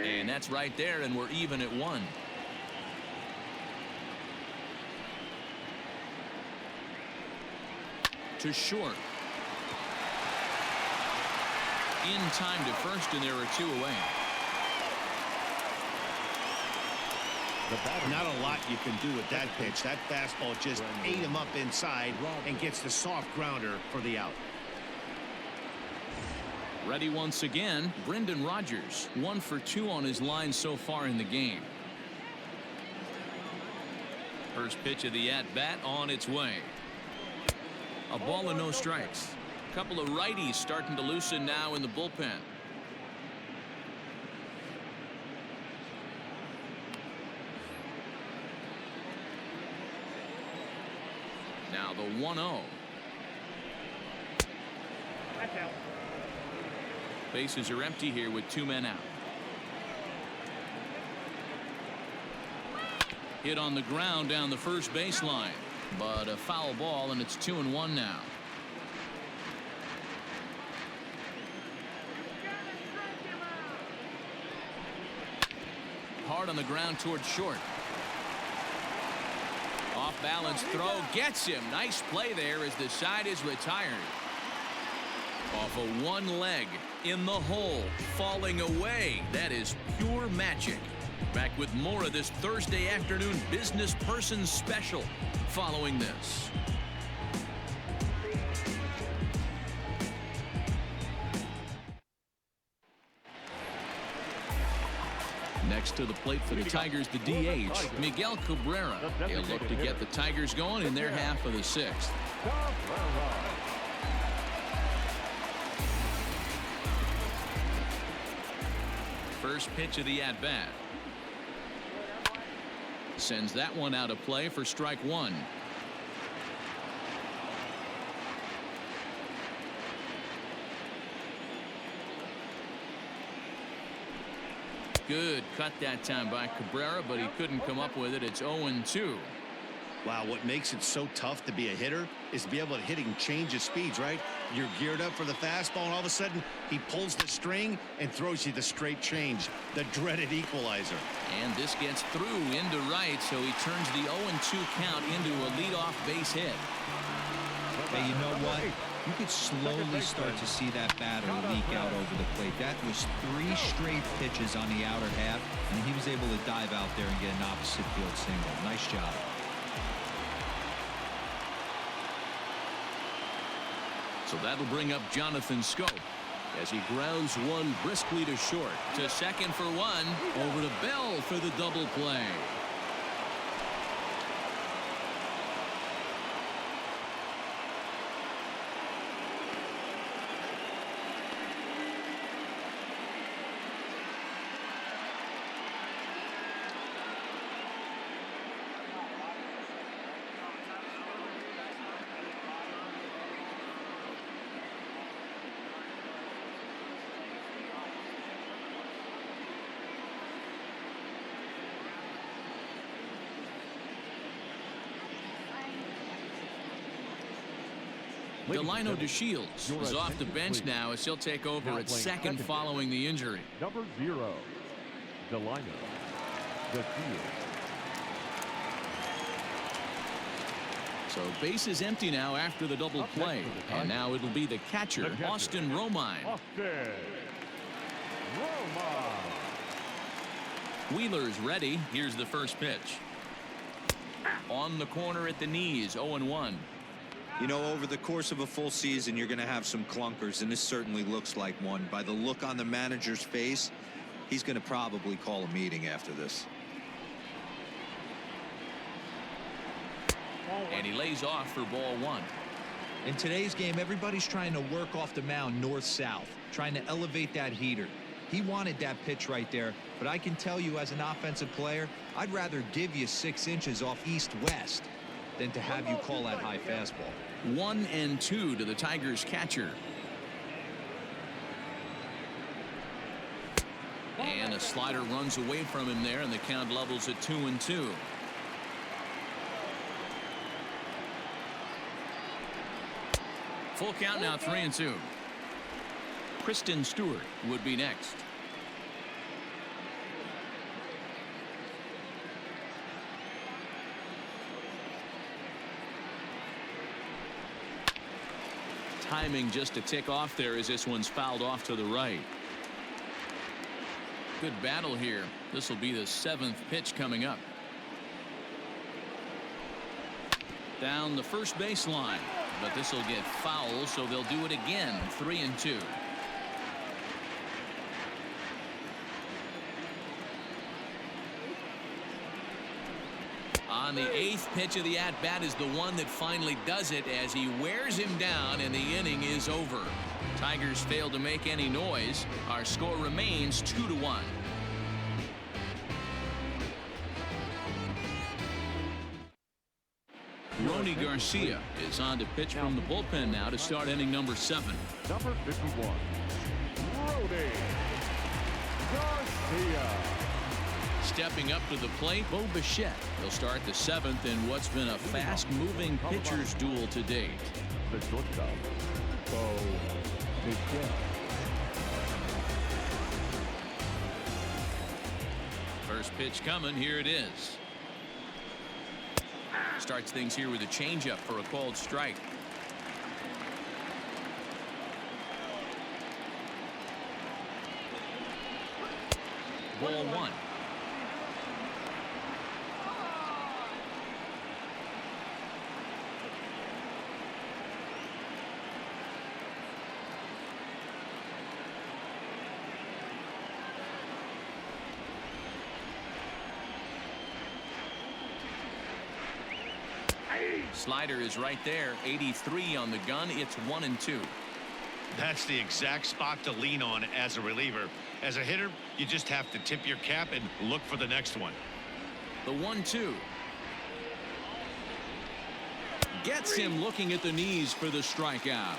And that's right there, and we're even at one. To short. In time to first, and there are two away. Not a lot you can do with that pitch. That fastball just ate him up inside and gets the soft grounder for the out. Ready once again, Brendan Rodgers. 1 for 2 on his line so far in the game. First pitch of the at-bat on its way. A ball and no strikes. A couple of righties starting to loosen now in the bullpen. Now the 1-0. That's out. Bases are empty here with 2 men out. Hit on the ground down the first baseline, but a foul ball, and it's 2-1 now. Hard on the ground towards short. Off balance throw gets him. Nice play there as the side is retired. Off of one leg, in the hole, falling away. That is pure magic. Back with more of this Thursday afternoon business person special following this. Next to the plate for the Tigers, the DH, Miguel Cabrera. He'll look to get the Tigers going in their half of the 6th. First pitch of the at-bat. Sends that one out of play for strike one. Good cut that time by Cabrera, but he couldn't come up with it. It's 0-2. Wow, what makes it so tough to be a hitter is to be able to hit and change of speeds, right? You're geared up for the fastball, and all of a sudden he pulls the string and throws you the straight change, the dreaded equalizer. And this gets through into right, so he turns the 0-2 count into a leadoff base hit. Hey, you know what? You could slowly start to see that batter leak out over the plate. That was 3 straight pitches on the outer half, and he was able to dive out there and get an opposite field single. Nice job. So that'll bring up Jonathan Scope as he grounds one briskly to short. To second for one. Over to Bell for the double play. Delino DeShields is off the bench now as he'll take over at second following the injury. Number 0, Delino DeShields. So base is empty now after the double play. And now it'll be the catcher, Austin Romine. Austin Romine. Wheeler's ready. Here's the first pitch. On the corner at the knees, 0-1. You know, over the course of a full season, you're going to have some clunkers, and this certainly looks like one. By the look on the manager's face, he's going to probably call a meeting after this. And he lays off for ball 1. In today's game, everybody's trying to work off the mound north-south, trying to elevate that heater. He wanted that pitch right there, but I can tell you as an offensive player, I'd rather give you 6 inches off east-west than to have you call that high fastball. 1-2 to the Tigers catcher. And a slider runs away from him there, and the count levels at 2-2. Full count now, 3-2. Kristen Stewart would be next. Timing just a tick off there as this one's fouled off to the right. Good battle here. This will be the 7th pitch coming up. Down the first baseline, but this will get foul, so they'll do it again. 3-2. On the 8th pitch of the at-bat is the one that finally does it as he wears him down, and the inning is over. Tigers failed to make any noise. Our score remains 2-1. Ronnie Garcia is on to pitch from the bullpen now to start inning number 7. Number 51, Ronnie Garcia. Stepping up to the plate, Bo Bichette. He'll start the 7th in what's been a fast-moving pitcher's duel to date. The shortstop, Bo Bichette. First pitch coming. Here it is. Starts things here with a changeup for a called strike. Ball 1. Slider is right there. 83 on the gun. It's 1-2. That's the exact spot to lean on as a reliever. As a hitter, you just have to tip your cap and look for the next one. The 1-2. Gets him looking at the knees for the strikeout.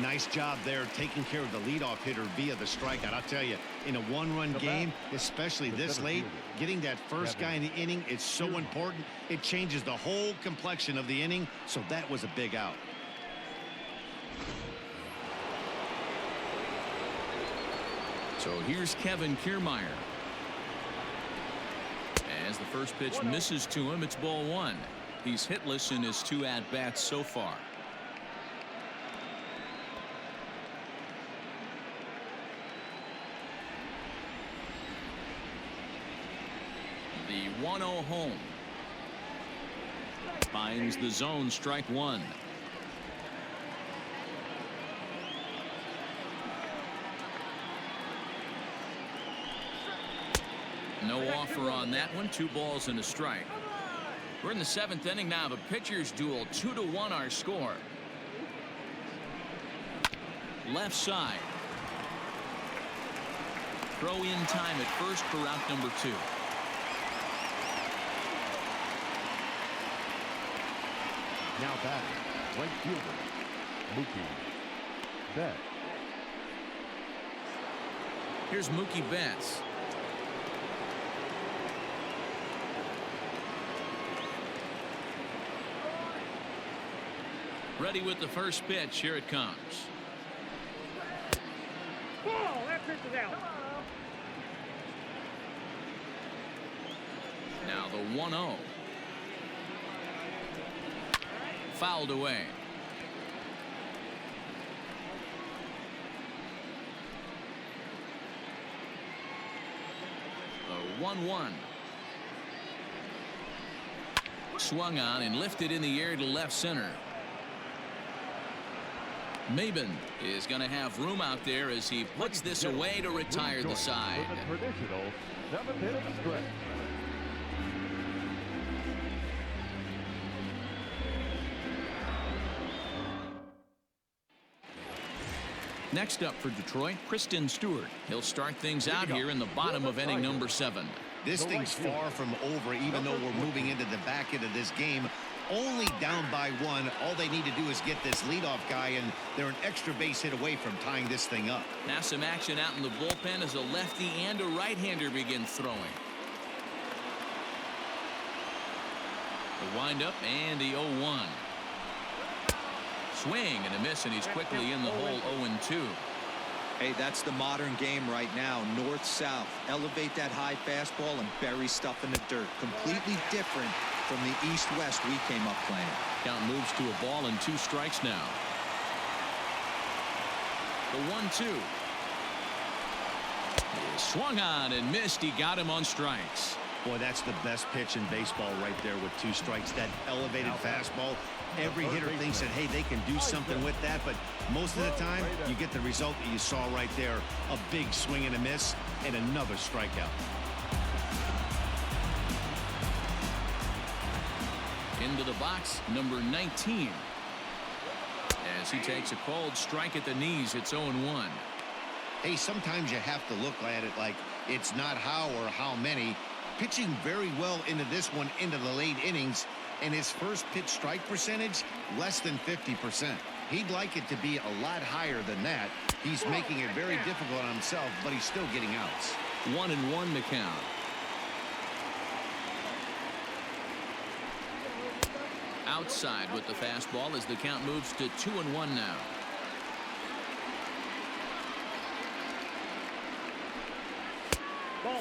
Nice job there taking care of the leadoff hitter via the strikeout. I'll tell you, in a one-run game, especially this late, getting that first guy in the inning is so important. It changes the whole complexion of the inning, so that was a big out. So here's Kevin Kiermaier. As the first pitch misses to him, it's ball 1. He's hitless in his 2 at-bats so far. The 1-0 home. Finds the zone, strike 1. No offer on that one. 2 balls and a strike. We're in the 7th inning now. The pitcher's duel. 2-1 our score. Left side. Throw in time at first for out number 2. Now batting, right fielder, Mookie Betts. Here's Mookie Betts. Ready with the first pitch. Here it comes. Ball, that pitch is out. Now the 1-0. fouled away. The 1-1. Swung on and lifted in the air to left center. Maben is going to have room out there as he puts this away to retire the side. For the traditional 7th-inning stretch. Next up for Detroit, Kristen Stewart. He'll start things out here in the bottom of inning number 7. This thing's far from over, even though we're moving into the back end of this game. Only down by 1. All they need to do is get this leadoff guy, and they're an extra base hit away from tying this thing up. Now some action out in the bullpen as a lefty and a right-hander begin throwing. The windup and the 0-1. Swing and a miss, and he's quickly in the hole. 0-2. Hey, that's the modern game right now. North-south. Elevate that high fastball and bury stuff in the dirt. Completely different from the east-west we came up playing. Count moves to a ball and 2 strikes now. The 1-2. He swung on and missed. He got him on strikes. Boy, that's the best pitch in baseball right there with 2 strikes. That elevated fastball. Every hitter thinks that, hey, they can do something with that, but most of the time you get the result that you saw right there. A big swing and a miss and another strikeout. Into the box, number 19. As he takes a cold strike at the knees, it's 0-1. Hey, sometimes you have to look at it like it's not how or how many. Pitching very well into this one into the late innings, and his first pitch strike percentage less than 50%. He'd like it to be a lot higher than that. He's making it very difficult on himself, but he's still getting outs. 1-1 the count. Outside with the fastball as the count moves to 2-1 now.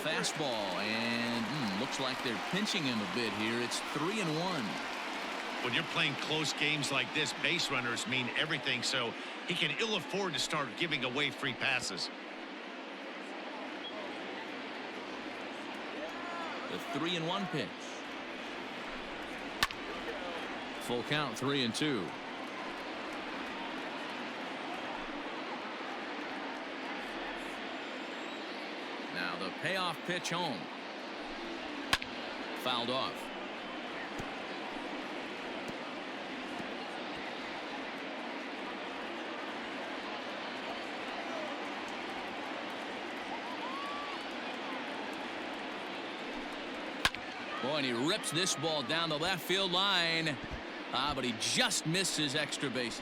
Fastball, and looks like they're pinching him a bit here. It's 3-1. When you're playing close games like this, base runners mean everything, so he can ill afford to start giving away free passes. The 3-1 pitch. Full count, 3-2. Now the payoff pitch home. Fouled off. Boy, and he rips this ball down the left field line. But he just missed his extra bases.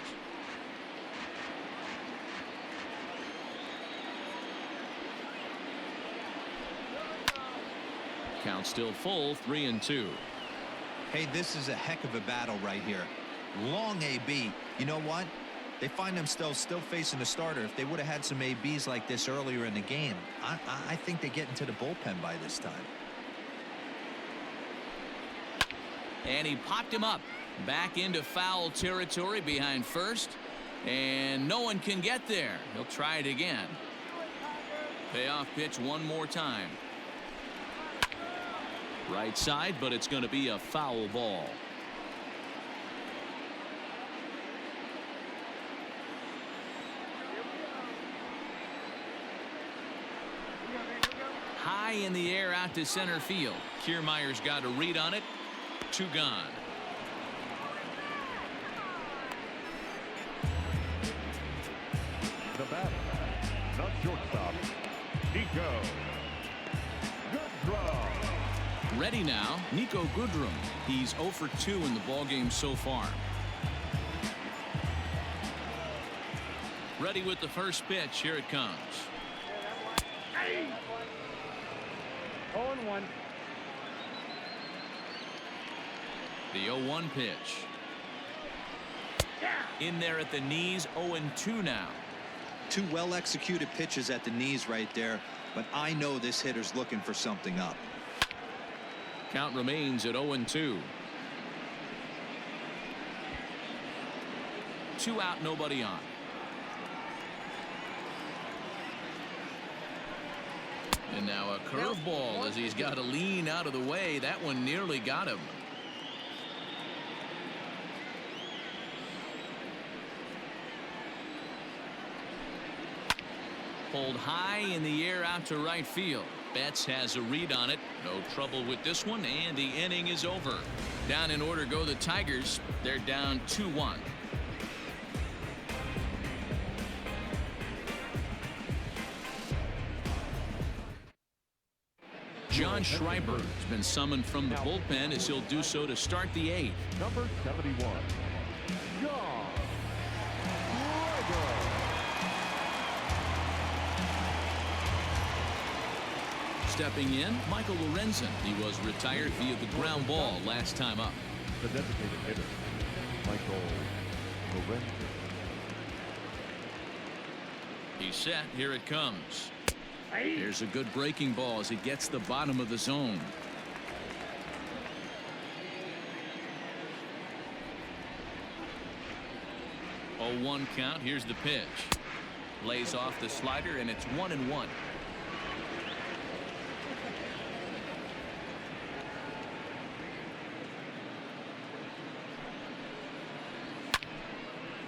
Count still full, 3-2. Hey, this is a heck of a battle right here. Long AB. You know what? They find themselves still facing the starter. If they would have had some ABs like this earlier in the game, I think they get into the bullpen by this time. And he popped him up. Back into foul territory behind first. And no one can get there. He'll try it again. Payoff pitch one more time. Right side, but it's going to be a foul ball. High in the air out to center field. Kiermaier's got a read on it. 2 gone. The batter, the shortstop, Nico Goodrum. Ready now, Nico Goodrum. He's 0 for 2 in the ballgame so far. Ready with the first pitch. Here it comes. 0-1. The 0-1 pitch. In there at the knees. 0-2 now. 2 well-executed pitches at the knees right there, but I know this hitter's looking for something up. Count remains at 0-2. 2 out, nobody on. And now a curveball as he's got to lean out of the way. That one nearly got him. Pulled high in the air out to right field. Betts has a read on it. No trouble with this one, and the inning is over. Down in order go the Tigers. They're down 2-1. John Schreiber has been summoned from the bullpen as he'll do so to start the 8th. Number 71, John Schreiber. Stepping in, Michael Lorenzen. He was retired via the ground ball last time up. The designated hitter, Michael Lorenzen. He's set. Here it comes. Here's a good breaking ball as it gets the bottom of the zone. Oh, 1 count. Here's the pitch. Lays off the slider, and it's 1-1.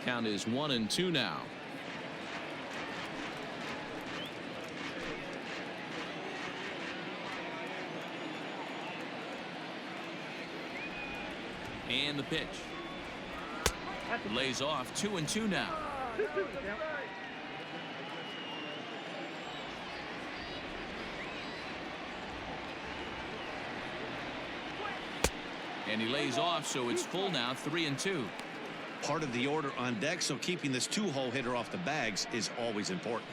Count is 1-2 now. And the pitch. Lays off. 2-2 now. And he lays off, so it's full now. 3-2. Part of the order on deck, so keeping this 2-hole hitter off the bags is always important.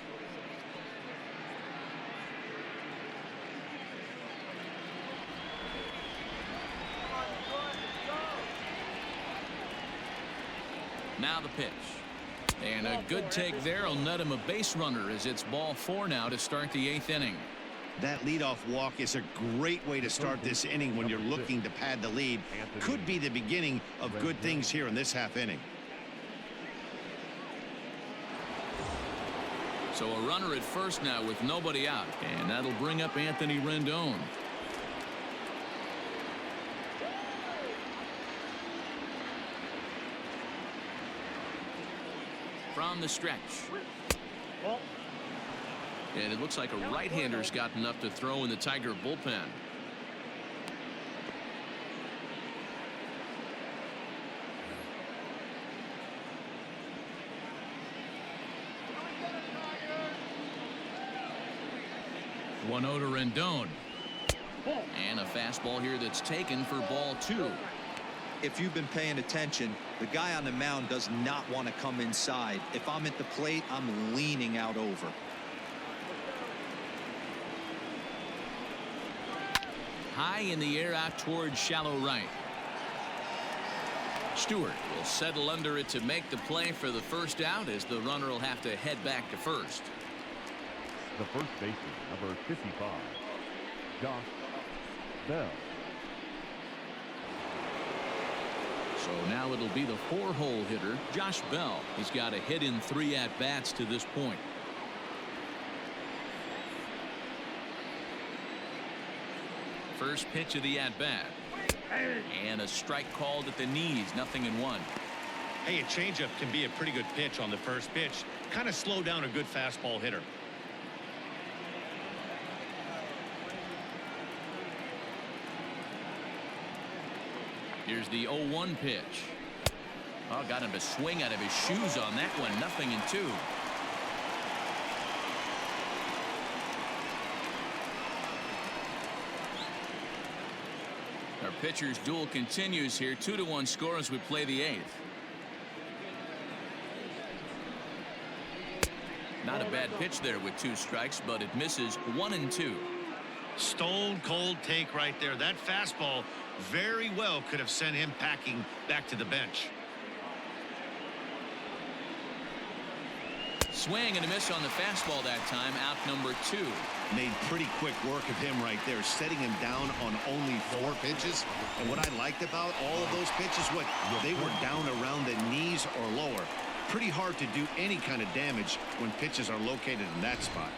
Now the pitch. And a good take there will net him a base runner as it's ball 4 now to start the 8th inning. That leadoff walk is a great way to start this inning when you're looking to pad the lead. Could be the beginning of good things here in this half inning. So a runner at first now with nobody out, and that'll bring up Anthony Rendon. From the stretch. And it looks like a right-hander's got enough to throw in the Tiger bullpen. One to Rendon. And a fastball here that's taken for ball 2. If you've been paying attention, the guy on the mound does not want to come inside. If I'm at the plate, I'm leaning out over. High in the air out towards shallow right. Stewart will settle under it to make the play for the first out as the runner will have to head back to first. The first baseman, number 55, Josh Bell. So now it'll be the 4-hole hitter, Josh Bell. He's got a hit in 3 at-bats to this point. First pitch of the at-bat. And a strike called at the knees. 0-1. Hey, a changeup can be a pretty good pitch on the first pitch. Kind of slow down a good fastball hitter. Here's the 0-1 pitch. Oh, got him to swing out of his shoes on that one. 0-2. Our pitcher's duel continues here. 2-1 score as we play the 8th. Not a bad pitch there with 2 strikes, but it misses. 1-2. Stone cold take right there. That fastball very well could have sent him packing back to the bench. Swing and a miss on the fastball that time. Out number 2. Made pretty quick work of him right there, setting him down on only 4 pitches. And what I liked about all of those pitches, they were down around the knees or lower. pretty hard to do any kind of damage when pitches are located in that spot.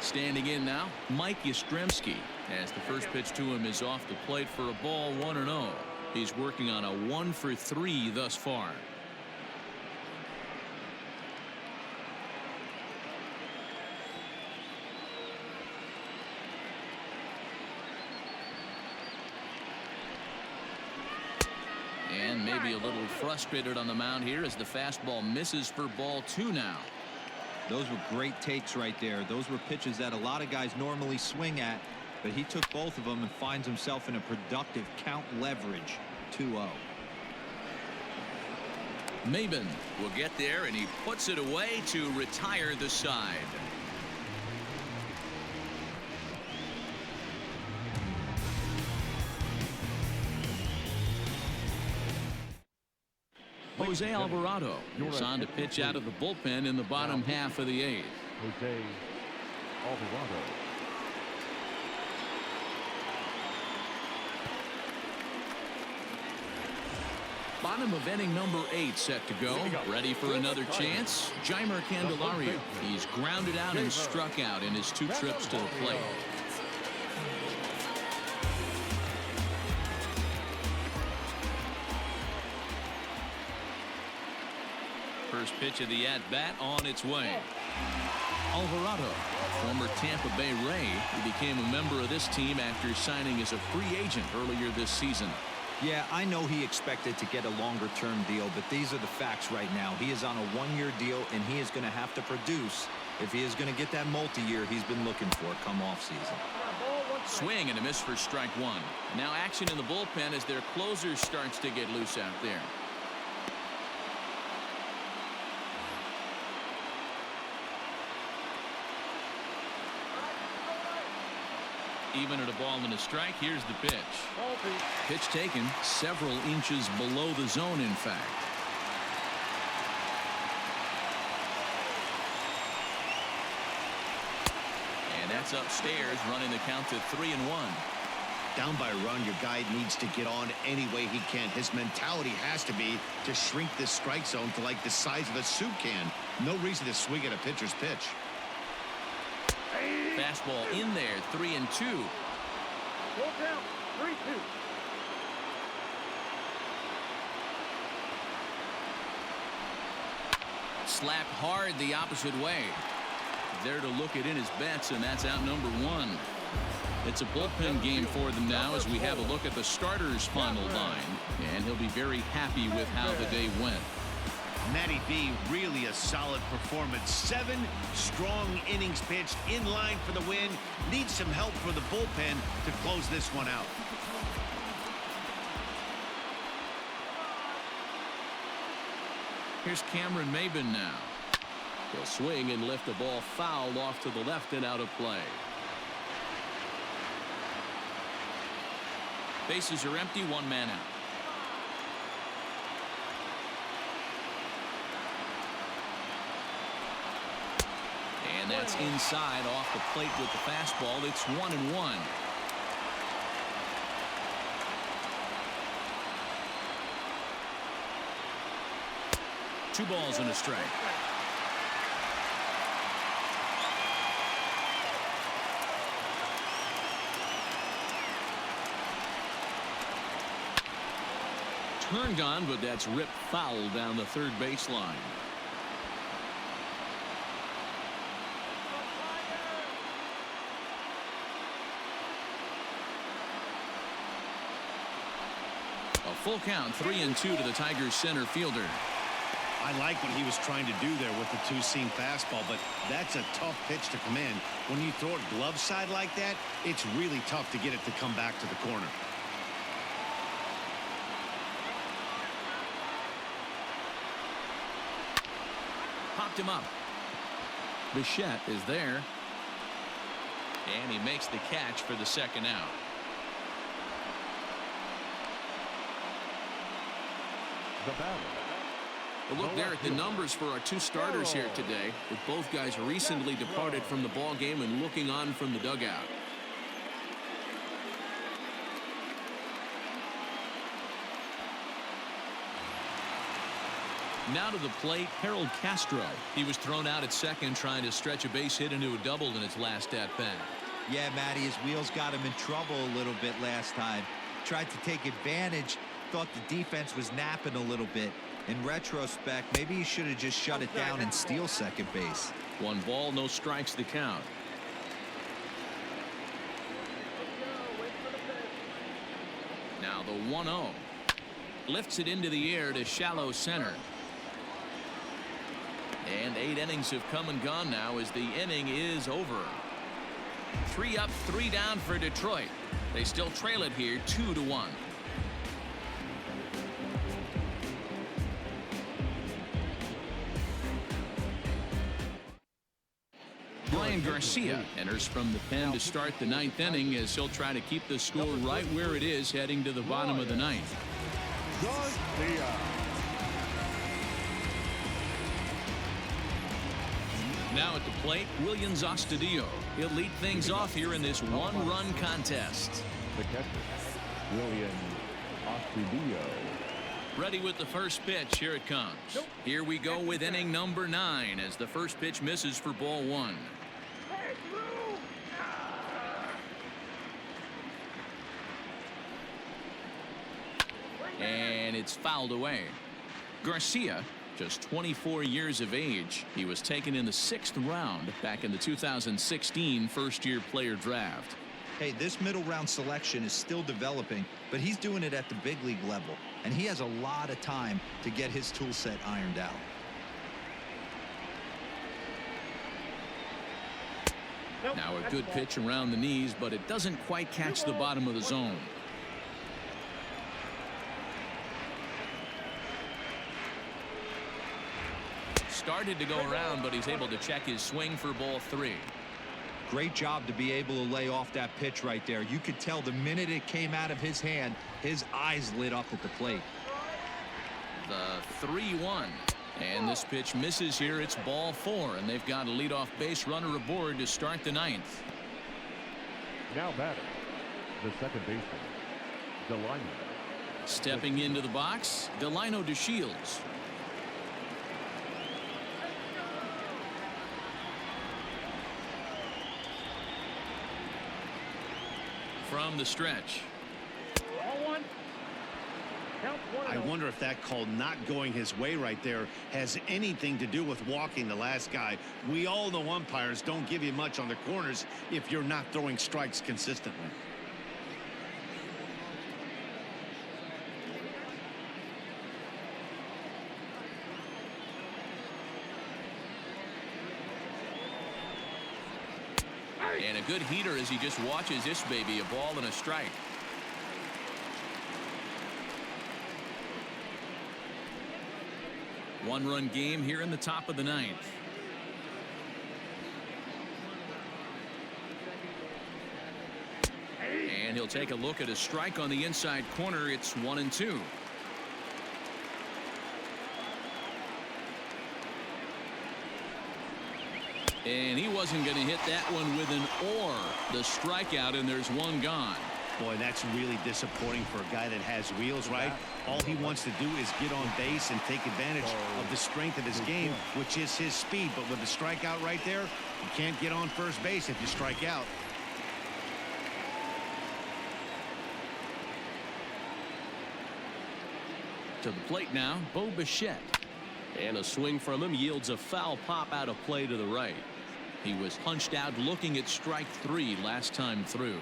Standing in now, Mike Yastrzemski, as the first pitch to him is off the plate for a ball, 1-0. He's working on a 1-for-3 thus far. And maybe a little frustrated on the mound here as the fastball misses for ball 2 now. Those were great takes right there. Those were pitches that a lot of guys normally swing at, but he took both of them and finds himself in a productive count leverage. 2-0. Maben will get there, and he puts it away to retire the side. Jose Alvarado is on to pitch out of the bullpen in the bottom half of the 8th. Jose Alvarado. Bottom of inning number 8 set to go. Ready for another chance. Jeimer Candelario. He's grounded out and struck out in his 2 trips to the plate. First pitch of the at-bat on its way. Alvarado, former Tampa Bay Ray, who became a member of this team after signing as a free agent earlier this season. Yeah, I know he expected to get a longer-term deal, but these are the facts right now. He is on a 1-year deal, and he is going to have to produce if he is going to get that multi-year he's been looking for come off-season. Swing and a miss for strike 1. Now action in the bullpen as their closer starts to get loose out there. Even at a ball and a strike, here's the pitch. Pitch taken several inches below the zone, in fact. And that's upstairs, running the count to 3-1. Down by a run, your guy needs to get on any way he can. His mentality has to be to shrink this strike zone to like the size of a soup can. No reason to swing at a pitcher's pitch. Fastball in there, 3-2. Full count, 3-2. Slapped hard the opposite way. There to look it in his bets, and that's out number 1. It's a bullpen game for them now as we have a look at the starters' final line, and he'll be very happy with how the day went. Matty B, really a solid performance. 7 strong innings pitched, in line for the win. Needs some help for the bullpen to close this one out. Here's Cameron Maben now. He'll swing and lift the ball foul off to the left and out of play. Bases are empty, 1 man out. And that's inside off the plate with the fastball. It's 1-1. Two balls and a strike. Turned on, but that's ripped foul down the third baseline. A full count, 3-2 to the Tigers center fielder. I like what he was trying to do there with the 2-seam fastball, but that's a tough pitch to command. When you throw it glove side like that, it's really tough to get it to come back to the corner. Popped him up. Bichette is there. And he makes the catch for the second out. The batter. A look there at the numbers for our 2 starters here today, with both guys recently departed from the ball game and looking on from the dugout. Now to the plate, Harold Castro. He was thrown out at second trying to stretch a base hit into a double in his last at-bat. Yeah, Matty, his wheels got him in trouble a little bit last time. Tried to take advantage, thought the defense was napping a little bit. In retrospect, maybe he should have just shut it down and steal second base. 1 ball, no strikes the count. Now the 1-0. Lifts it into the air to shallow center. And 8 innings have come and gone now as the inning is over. 3 up, 3 down for Detroit. They still trail it here 2-1. Brian Garcia enters from the pen to start the 9th inning as he'll try to keep the score right where it is heading to the bottom of the 9th. Now at the plate, Williams Astudillo. He'll lead things off here in this 1-run contest. The catcher, Williams Astudillo. Ready with the first pitch. Here it comes. Here we go with inning number 9 as the first pitch misses for ball 1. And it's fouled away. Garcia, just 24 years of age. He was taken in the 6th round back in the 2016 first-year player draft. Hey, this middle round selection is still developing, but he's doing it at the big league level, and he has a lot of time to get his tool set ironed out. Now a good pitch around the knees, but it doesn't quite catch the bottom of the zone. Started to go around, but he's able to check his swing for ball 3. Great job to be able to lay off that pitch right there. You could tell the minute it came out of his hand, his eyes lit up at the plate. The 3-1. And this pitch misses here. It's ball 4, and they've got a leadoff base runner aboard to start the 9th. Now batting, the second baseman, Delino. Stepping into the box, Delino DeShields. From the stretch. I wonder if that call not going his way right there has anything to do with walking the last guy. We all know umpires don't give you much on the corners if you're not throwing strikes consistently. And a good heater as he just watches this baby, a ball and a strike. One-run game here in the top of the 9th. And he'll take a look at a strike on the inside corner. It's 1-2. And he wasn't going to hit that one with an or. The strikeout, and there's one gone. Boy, that's really disappointing for a guy that has wheels, right? All he wants to do is get on base and take advantage of the strength of his game, which is his speed. But with the strikeout right there, you can't get on first base if you strike out. To the plate now, Bo Bichette. And a swing from him yields a foul pop out of play to the right. He was punched out looking at strike 3 last time through.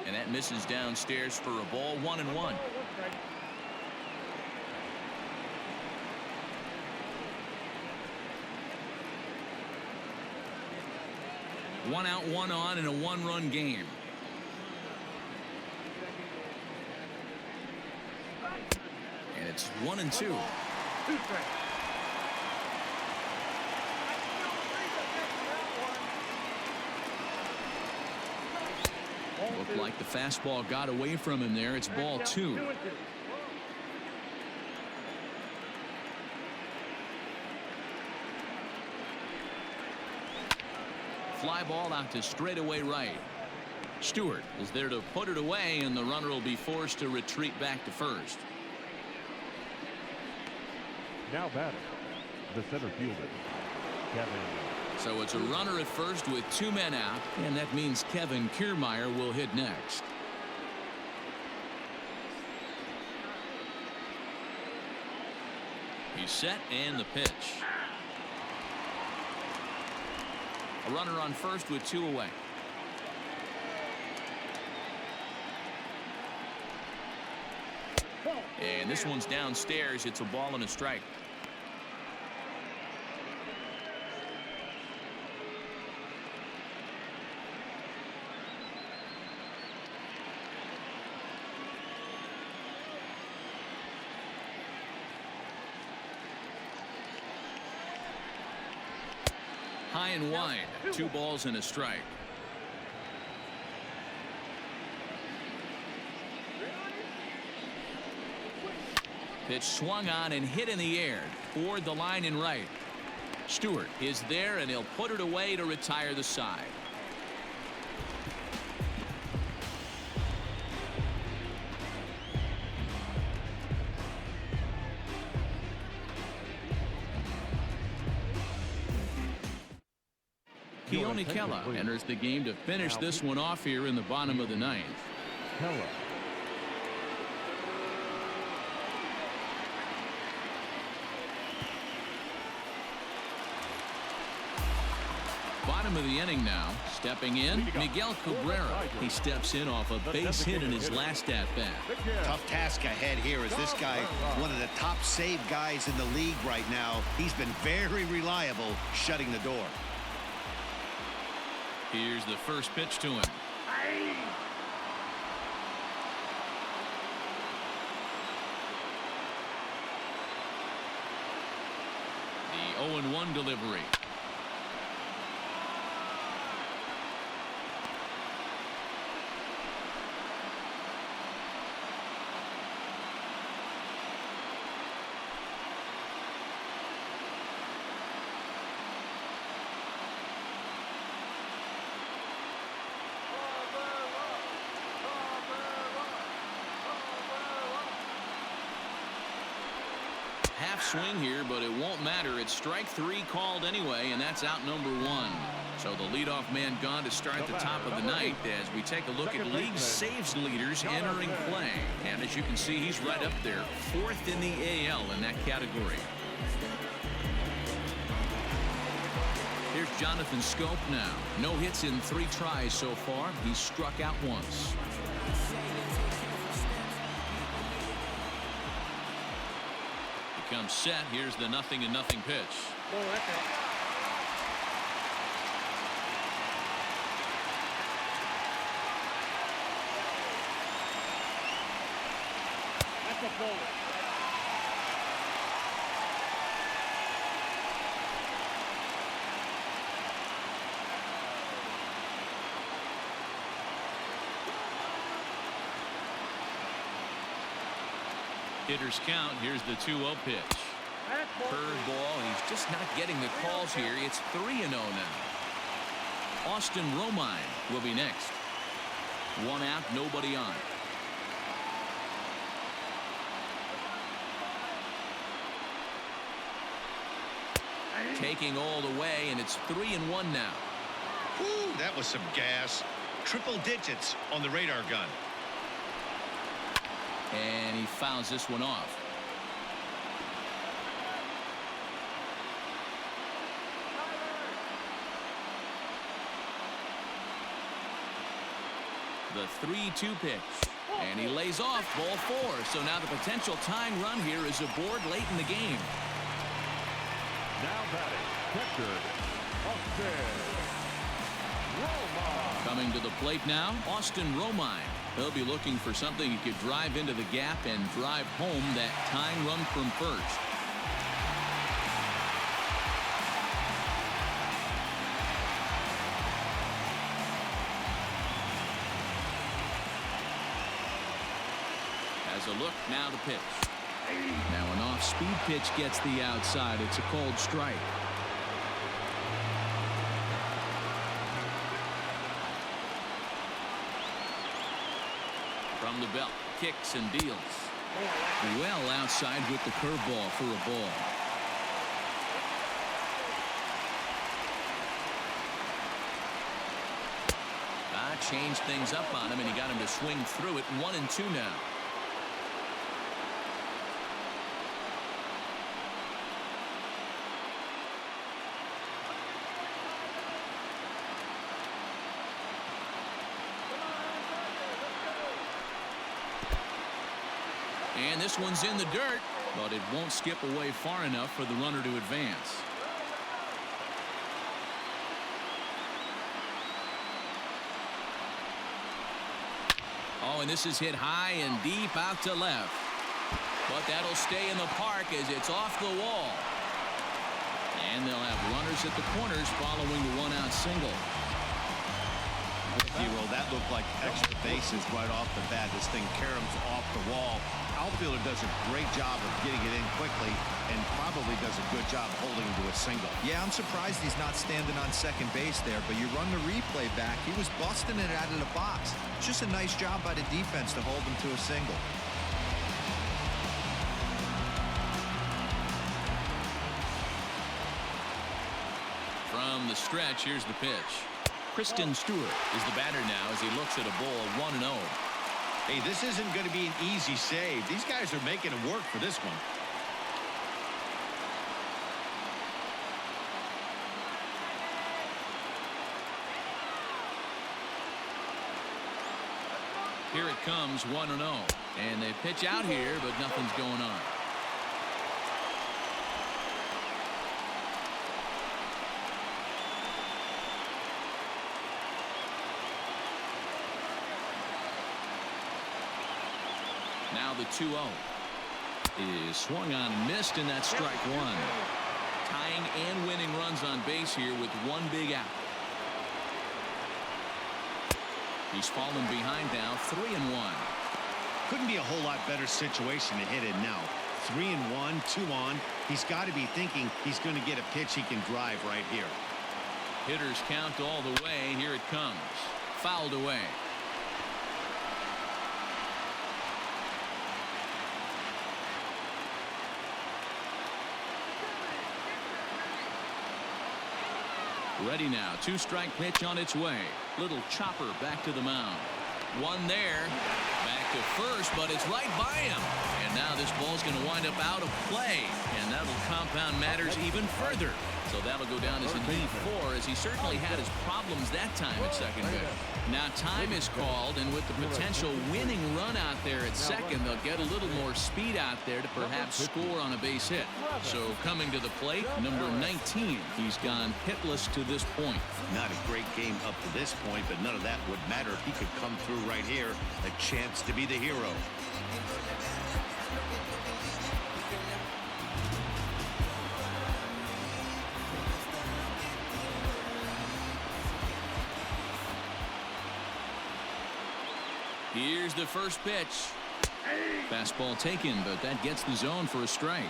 And that misses downstairs for a ball. 1-1. One out, one on in a one-run game. And it's 1-2. Looked like the fastball got away from him there. It's ball 2. fly ball out to straightaway right. Stewart is there to put it away, and the runner will be forced to retreat back to first. Now batting, the center fielder, Kevin. So it's a runner at first with 2 men out, and that means Kevin Kiermaier will hit next. He's set, and the pitch. A runner on first with 2 away. And this one's downstairs. It's a ball and a strike. High and wide. 2 balls and a strike. Pitch swung on and hit in the air toward the line and right. Stewart is there, and he'll put it away to retire the side. Keone Kela enters the game to finish this one off here in the bottom of the 9th. Kela. Bottom of the inning now. Stepping in, Miguel Cabrera. He steps in off a base hit in his last at-bat. Tough task ahead here as this guy, one of the top save guys in the league right now. He's been very reliable shutting the door. Here's the first pitch to him. The 0-1 delivery. Half swing here, but it won't matter. It's strike 3 called anyway, and that's out number 1. So the leadoff man gone to start the top of the 9th as we take a look at league saves leaders entering play. And as you can see, he's right up there, 4th in the AL in that category. Here's Jonathan Scope now. No hits in 3 tries so far. He's struck out once. Comes set. Here's the 0-0 pitch. That's a ball. Hitters count. Here's the 2-0 pitch. Curveball. He's just not getting the calls here. It's 3-0 now. Austin Romine will be next. 1 out, nobody on. Taking all the way, and it's 3-1 now. Whew, that was some gas. Triple digits on the radar gun. And he fouls this one off. The 3-2 pitch. And he lays off ball 4. So now the potential tying run here is aboard late in the game. Now batting, catcher, Austin Romine. Coming to the plate now, Austin Romine. He'll be looking for something he could drive into the gap and drive home that tying run from first. Has a look, now the pitch. Now an off-speed pitch gets the outside. It's a called strike. From the belt, kicks and deals. Well outside with the curveball for a ball. Changed things up on him, and he got him to swing through it. 1-2 now. And this one's in the dirt, but it won't skip away far enough for the runner to advance. Oh, and this is hit high and deep out to left. But that'll stay in the park as it's off the wall. And they'll have runners at the corners following the one-out single. Hero, that looked like extra bases right off the bat. This thing caroms off the wall. Outfielder does a great job of getting it in quickly and probably does a good job holding him to a single. Yeah, I'm surprised he's not standing on second base there, but you run the replay back. He was busting it out of the box. It's just a nice job by the defense to hold him to a single. From the stretch, here's the pitch. Kristen Stewart is the batter now as he looks at a ball 1-0. Hey, this isn't going to be an easy save. These guys are making him work for this one. Here it comes, 1-0. And they pitch out here, but nothing's going on. Now the 2-0 is swung on and missed, and that's strike one. Tying and winning runs on base here with one big out. He's fallen behind now, 3-1. Couldn't be a whole lot better situation to hit it now. 3-1, 2 on. He's got to be thinking he's going to get a pitch he can drive right here. Hitters count all the way. Here it comes. Fouled away. Ready now. 2-strike pitch on its way. Little chopper back to the mound. One there. Back to first, but it's right by him. And now this ball's going to wind up out of play. And that'll compound matters even further. So that'll go down as an E4, as he certainly had his problems that time at second base. Now time is called, and with the potential winning run out there at second, they'll get a little more speed out there to perhaps score on a base hit. So coming to the plate, number 19. He's gone hitless to this point. Not a great game up to this point, but none of that would matter if he could come through right here. A chance to be the hero. Here's the first pitch. Fastball taken, but that gets the zone for a strike.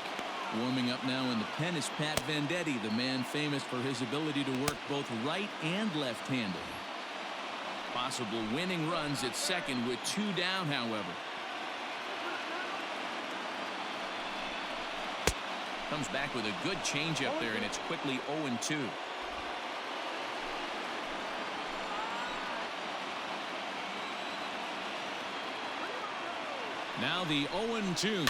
Warming up now in the pen is Pat Venditti, the man famous for his ability to work both right and left-handed. Possible winning runs at second with 2 down, however. Comes back with a good changeup there, and it's quickly 0-2. Now the 0-2.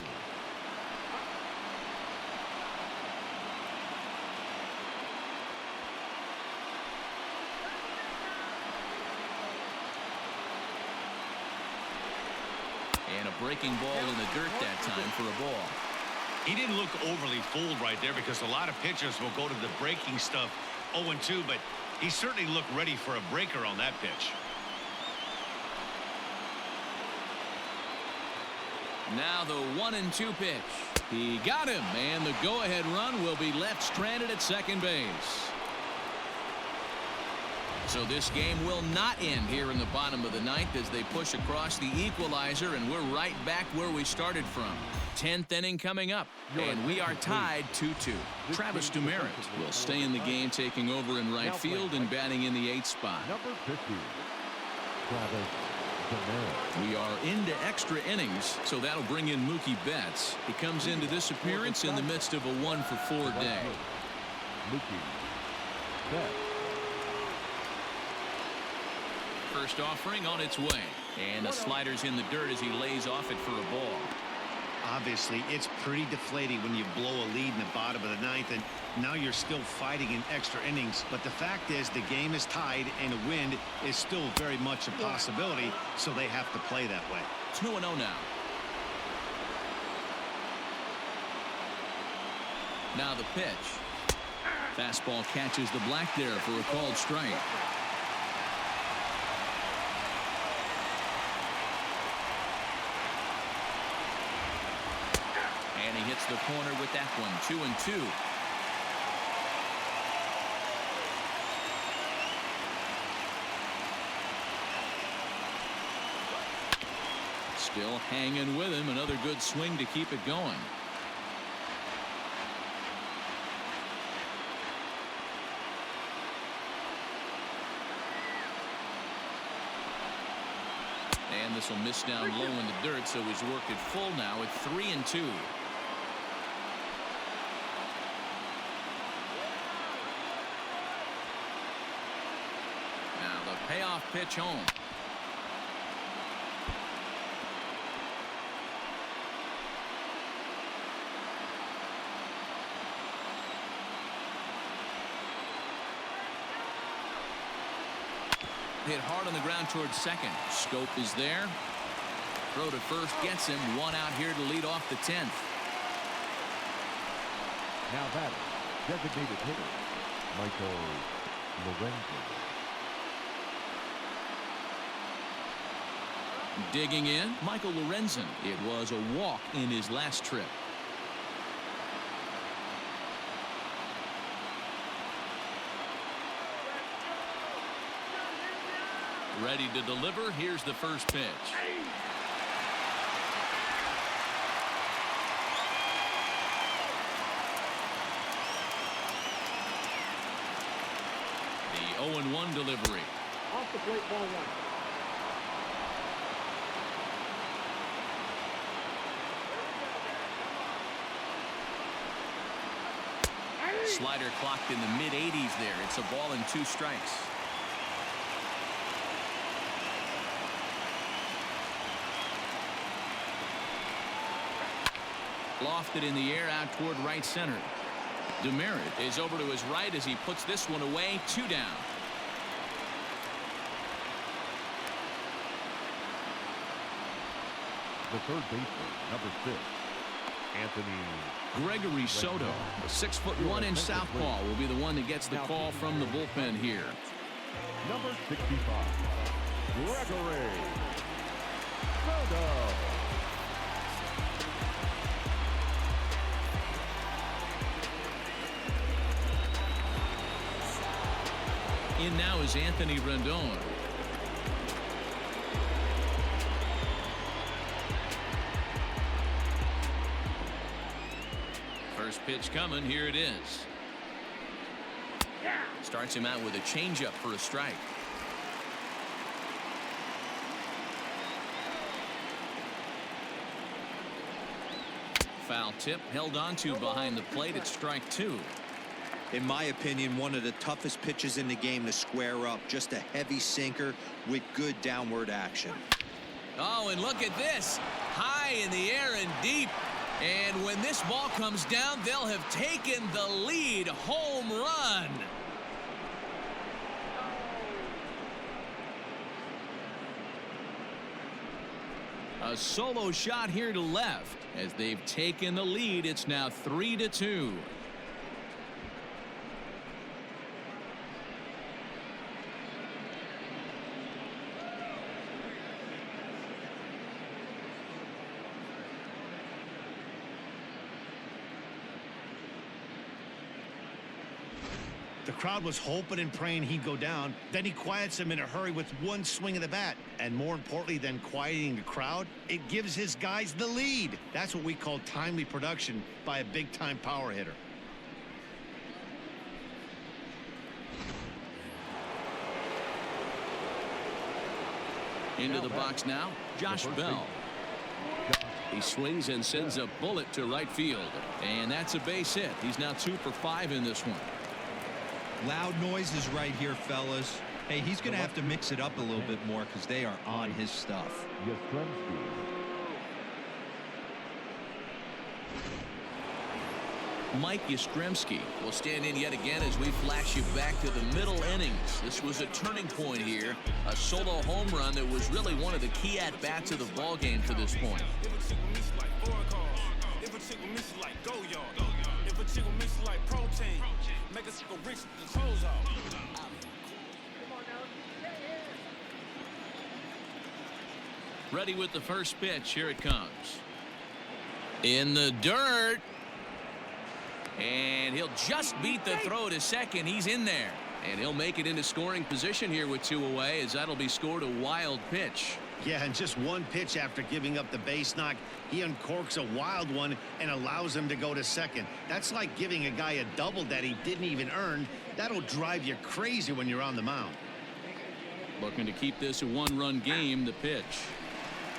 And a breaking ball in the dirt that time for a ball. He didn't look overly fooled right there, because a lot of pitchers will go to the breaking stuff 0-2, but he certainly looked ready for a breaker on that pitch. Now the 1-2 pitch. He got him, and the go-ahead run will be left stranded at second base. So this game will not end here in the bottom of the ninth as they push across the equalizer, and we're right back where we started from. 10th inning coming up, and we are tied 2-2. Travis Demeritte will stay in the game, taking over in right field and batting in the 8th spot. Number 50, Travis We are into extra innings, so that'll bring in Mookie Betts. He comes into this appearance in the midst of a 1-for-4 day. Mookie Betts. First offering on its way. And the slider's in the dirt as he lays off it for a ball. Obviously, it's pretty deflating when you blow a lead in the bottom of the ninth, and now you're still fighting in extra innings. But the fact is, the game is tied, and a win is still very much a possibility, so they have to play that way. 2-0 now. Now the pitch. Fastball catches the black there for a called strike. And he hits the corner with that one. 2-2. Still hanging with him. Another good swing to keep it going. And this will miss down low in the dirt, so he's worked it full now at 3-2. Now the payoff pitch home. Hit hard on the ground towards second. Scope is there. Throw to first gets him. One out here to lead off the 10th. Now batting, designated hitter, Michael Lorenzen. Digging in, Michael Lorenzen. It was a walk in his last trip. Ready to deliver. Here's the first pitch. The 0-1 delivery. Off the plate, ball 1. Slider clocked in the mid-80s there. It's a ball and 2 strikes. Lofted in the air out toward right center. Demerit is over to his right as he puts this one away. 2 down. The third baseman, number 6, Anthony Gregory Soto, a 6'1" southpaw, will be the one that gets the call from the bullpen here. Number 65, Gregory Soto. In now is Anthony Rendon. First pitch coming. Here it is. Starts him out with a changeup for a strike. Foul tip held onto behind the plate at strike 2. In my opinion, one of the toughest pitches in the game to square up. Just a heavy sinker with good downward action. Oh, and look at this. High in the air and deep. And when this ball comes down, they'll have taken the lead. Home run. A solo shot here to left. As they've taken the lead, it's now 3-2. The crowd was hoping and praying he'd go down. Then he quiets them in a hurry with one swing of the bat. And more importantly than quieting the crowd, it gives his guys the lead. That's what we call timely production by a big-time power hitter. Into the box now, Josh Bell. He swings and sends a bullet to right field. And that's a base hit. He's now 2 for 5 in this one. Loud noises right here, fellas. Hey, he's going to have to mix it up a little bit more because they are on his stuff. Mike Yastrzemski will stand in yet again as we flash you back to the middle innings. This was a turning point here. A solo home run that was really one of the key at-bats of the ball game to this point. Ready with the first pitch. Here it comes. In the dirt. And he'll just beat the throw to second. He's in there. And he'll make it into scoring position here with 2 away, as that'll be scored a wild pitch. Yeah, and just one pitch after giving up the base knock, he uncorks a wild one and allows him to go to second. That's like giving a guy a double that he didn't even earn. That'll drive you crazy when you're on the mound. Looking to keep this a 1-run game. The pitch.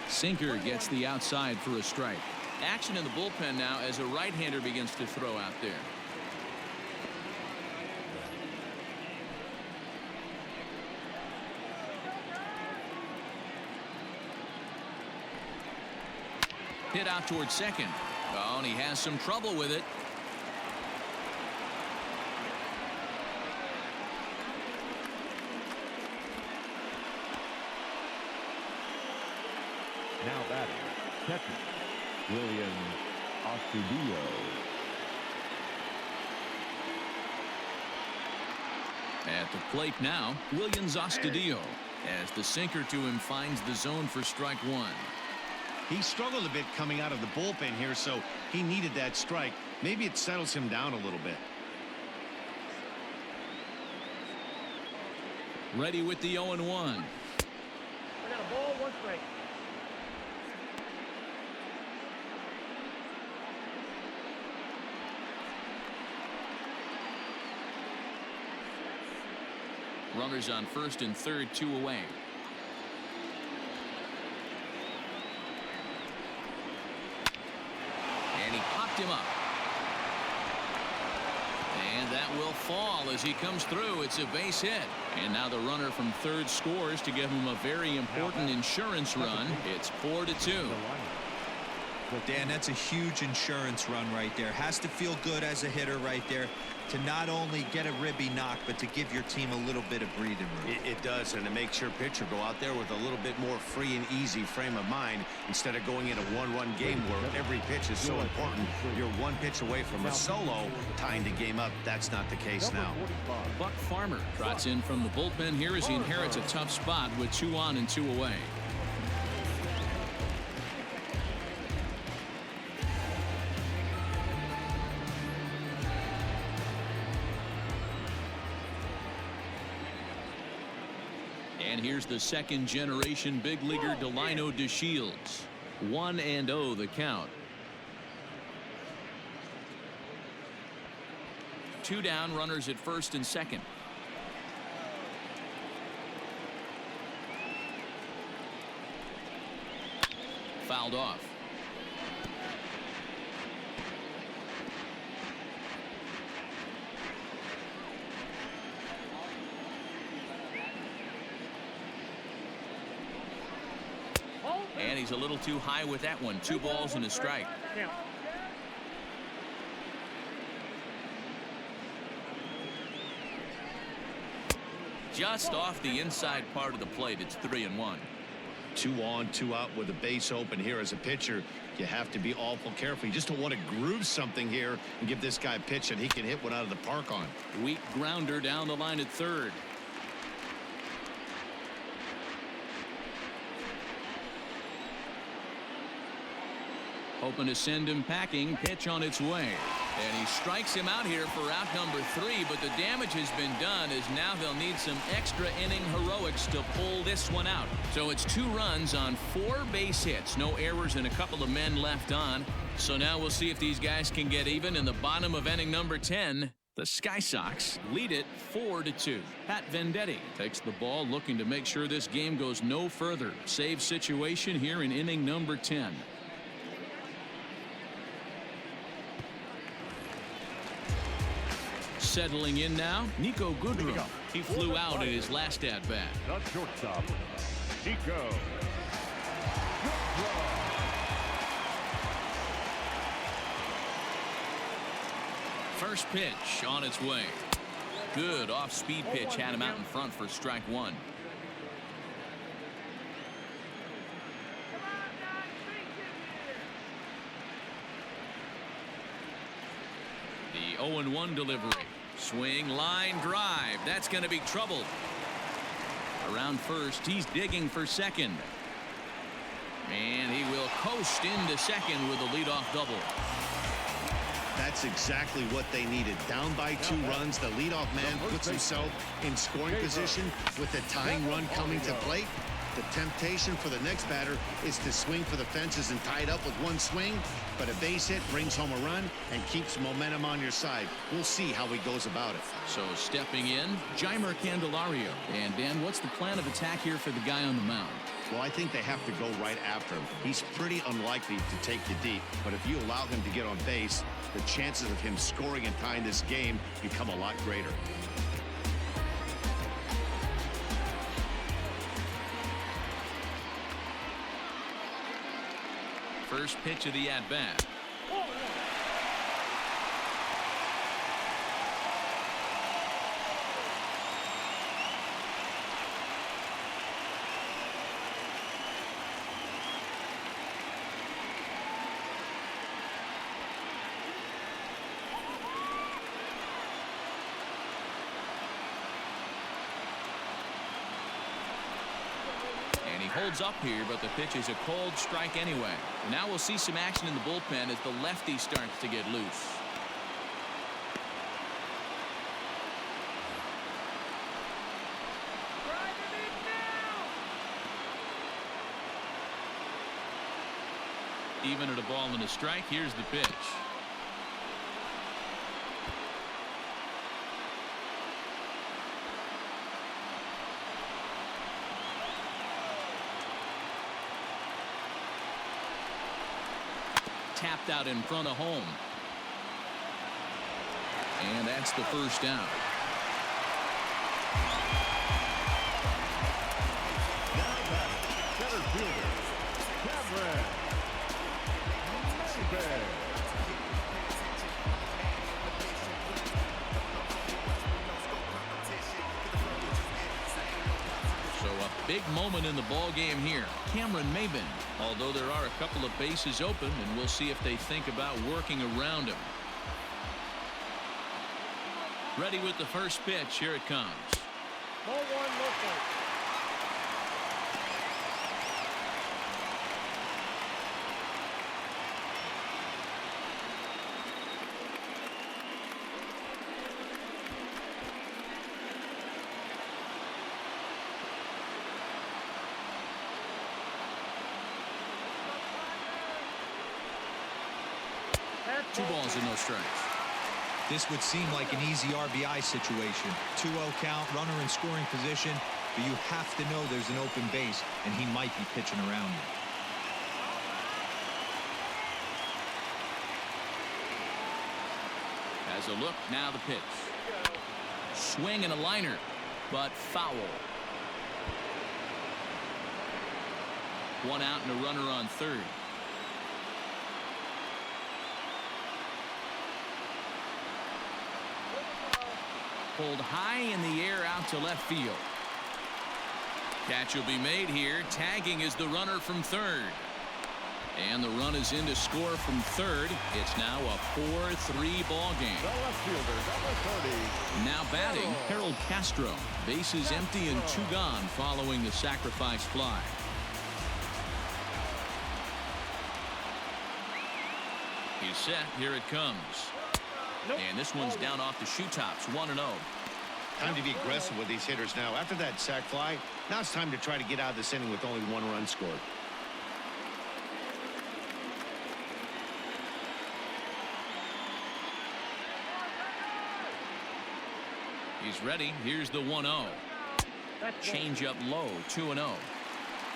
Sinker gets the outside for a strike. Action in the bullpen now as a right-hander begins to throw out there. Hit out towards second. Oh, and he has some trouble with it. Now batting, catcher, William Astudillo. At the plate now, Williams Astudillo, as the sinker to him finds the zone for strike 1. He struggled a bit coming out of the bullpen here, so he needed that strike. Maybe it settles him down a little bit. Ready with the 0-1. We got a ball, 1 strike. Runners on first and third, 2 away. And he popped him up. And that will fall as he comes through. It's a base hit. And now the runner from third scores to give him a very important insurance run. It's 4-2. Dan, that's a huge insurance run right there. Has to feel good as a hitter right there to not only get a ribby knock, but to give your team a little bit of breathing room. It does, and it makes your pitcher go out there with a little bit more free and easy frame of mind instead of going in a 1-run game where every pitch is so important. You're 1 pitch away from a solo tying the game up. That's not the case now. Buck Farmer trots in from the bullpen here as he inherits a tough spot with 2 on and 2 away. And here's the second-generation big leaguer Delino DeShields. 1-0 the count. 2 down, runners at first and second. Fouled off. And he's a little too high with that one. 2 balls and a strike. Just off the inside part of the plate. It's 3-1. 2 on, 2 out with a base open here. As a pitcher, you have to be awful careful. You just don't want to groove something here and give this guy a pitch that he can hit one out of the park on. Weak grounder down the line at third. Hoping to send him packing. Pitch on its way. And he strikes him out here for out number 3, but the damage has been done as now they'll need some extra inning heroics to pull this one out. So it's 2 runs on 4 base hits. No errors and a couple of men left on. So now we'll see if these guys can get even in the bottom of inning number 10. The Sky Sox lead it 4-2. Pat Venditti takes the ball, looking to make sure this game goes no further. Save situation here in inning number 10. Settling in now, Nico Goodrum. He flew out at his last at-bat. The shortstop, Nico. First pitch on its way. Good off-speed pitch had him out in front for strike one. The 0-1 delivery. Swing, line, drive. That's going to be trouble. Around first, he's digging for second. And he will coast into second with a leadoff double. That's exactly what they needed. Down by 2 runs, the leadoff man puts himself in scoring position with the tying run coming to plate. The temptation for the next batter is to swing for the fences and tie it up with one swing, but a base hit brings home a run and keeps momentum on your side. We'll see how he goes about it. So stepping in, Jeimer Candelario. And Dan, what's the plan of attack here for the guy on the mound? Well, I think they have to go right after him. He's pretty unlikely to take you deep, but if you allow him to get on base, the chances of him scoring and tying this game become a lot greater. First pitch of the at-bat. Holds up here, but the pitch is a cold strike anyway. Now we'll see some action in the bullpen as the lefty starts to get loose. Even at a ball and a strike, here's the pitch. Tapped out in front of home. And that's the first down. Now back, center fielder, Cameron Maybin. So a big moment in the ball game here. Cameron Maybin. Although there are a couple of bases open, and we'll see if they think about working around him. Ready with the first pitch. Here it comes. Ball 1, no fault. Two balls and no strikes. This would seem like an easy RBI situation. 2-0 count, runner in scoring position, but you have to know there's an open base, and he might be pitching around you. As a look, now the pitch. Swing and a liner, but foul. One out and a runner on third. Pulled high in the air out to left field. Catch will be made here. Tagging is the runner from third. And the run is in to score from third. It's now a 4-3 ball game. The left fielder, number 30. Now batting, Harold Castro. Bases empty and 2 gone following the sacrifice fly. He's set. Here it comes. And this one's down off the shoe tops. 1-0. Time to be aggressive with these hitters now. After that sac fly, now it's time to try to get out of this inning with only 1 run scored. He's ready. Here's the 1-0. Change up low, 2-0.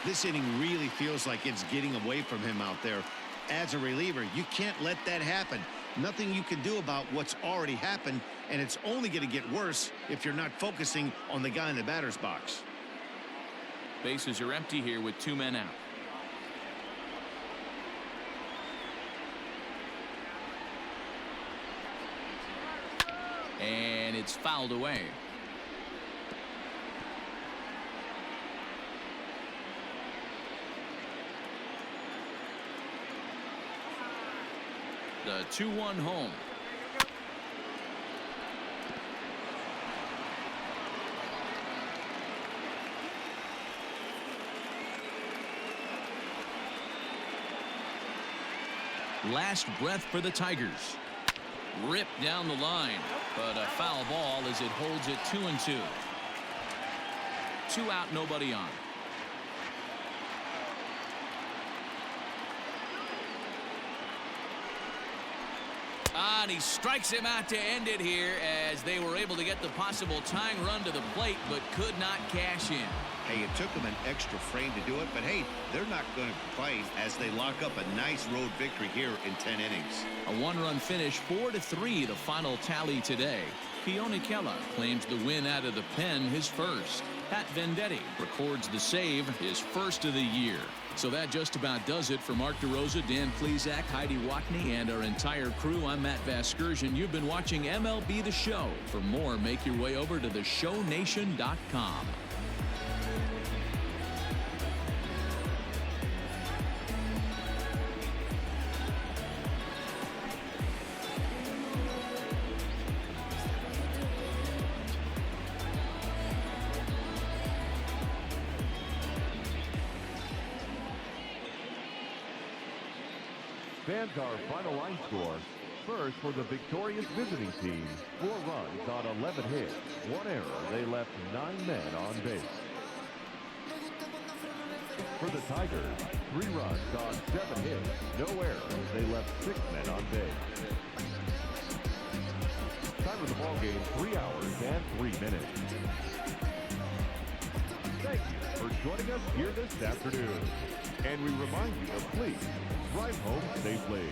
This inning really feels like it's getting away from him out there. As a reliever, you can't let that happen. Nothing you can do about what's already happened, and it's only going to get worse if you're not focusing on the guy in the batter's box. Bases are empty here with 2 men out. And it's fouled away. The 2-1 home. Last breath for the Tigers. Ripped down the line, but a foul ball as it holds it 2-2. 2 out, nobody on. And he strikes him out to end it here as they were able to get the possible tying run to the plate but could not cash in. Hey, it took them an extra frame to do it, but hey, they're not going to complain as they lock up a nice road victory here in 10 innings. A 1-run finish, 4-3 the final tally today. Keone Kela claims the win out of the pen, his first. Pat Venditti records the save, his first of the year. So that just about does it for Mark DeRosa, Dan Plesac, Heidi Watney, and our entire crew. I'm Matt Vasgersian. You've been watching MLB The Show. For more, make your way over to theshownation.com. Fans, our final line score. First, for the victorious visiting team, 4 runs on 11 hits, 1 error. They left 9 men on base. For the Tigers, 3 runs on 7 hits, no errors. They left 6 men on base. Time of the ball game, 3 hours and 3 minutes. Thank you for joining us here this afternoon. And we remind you to please drive home safely.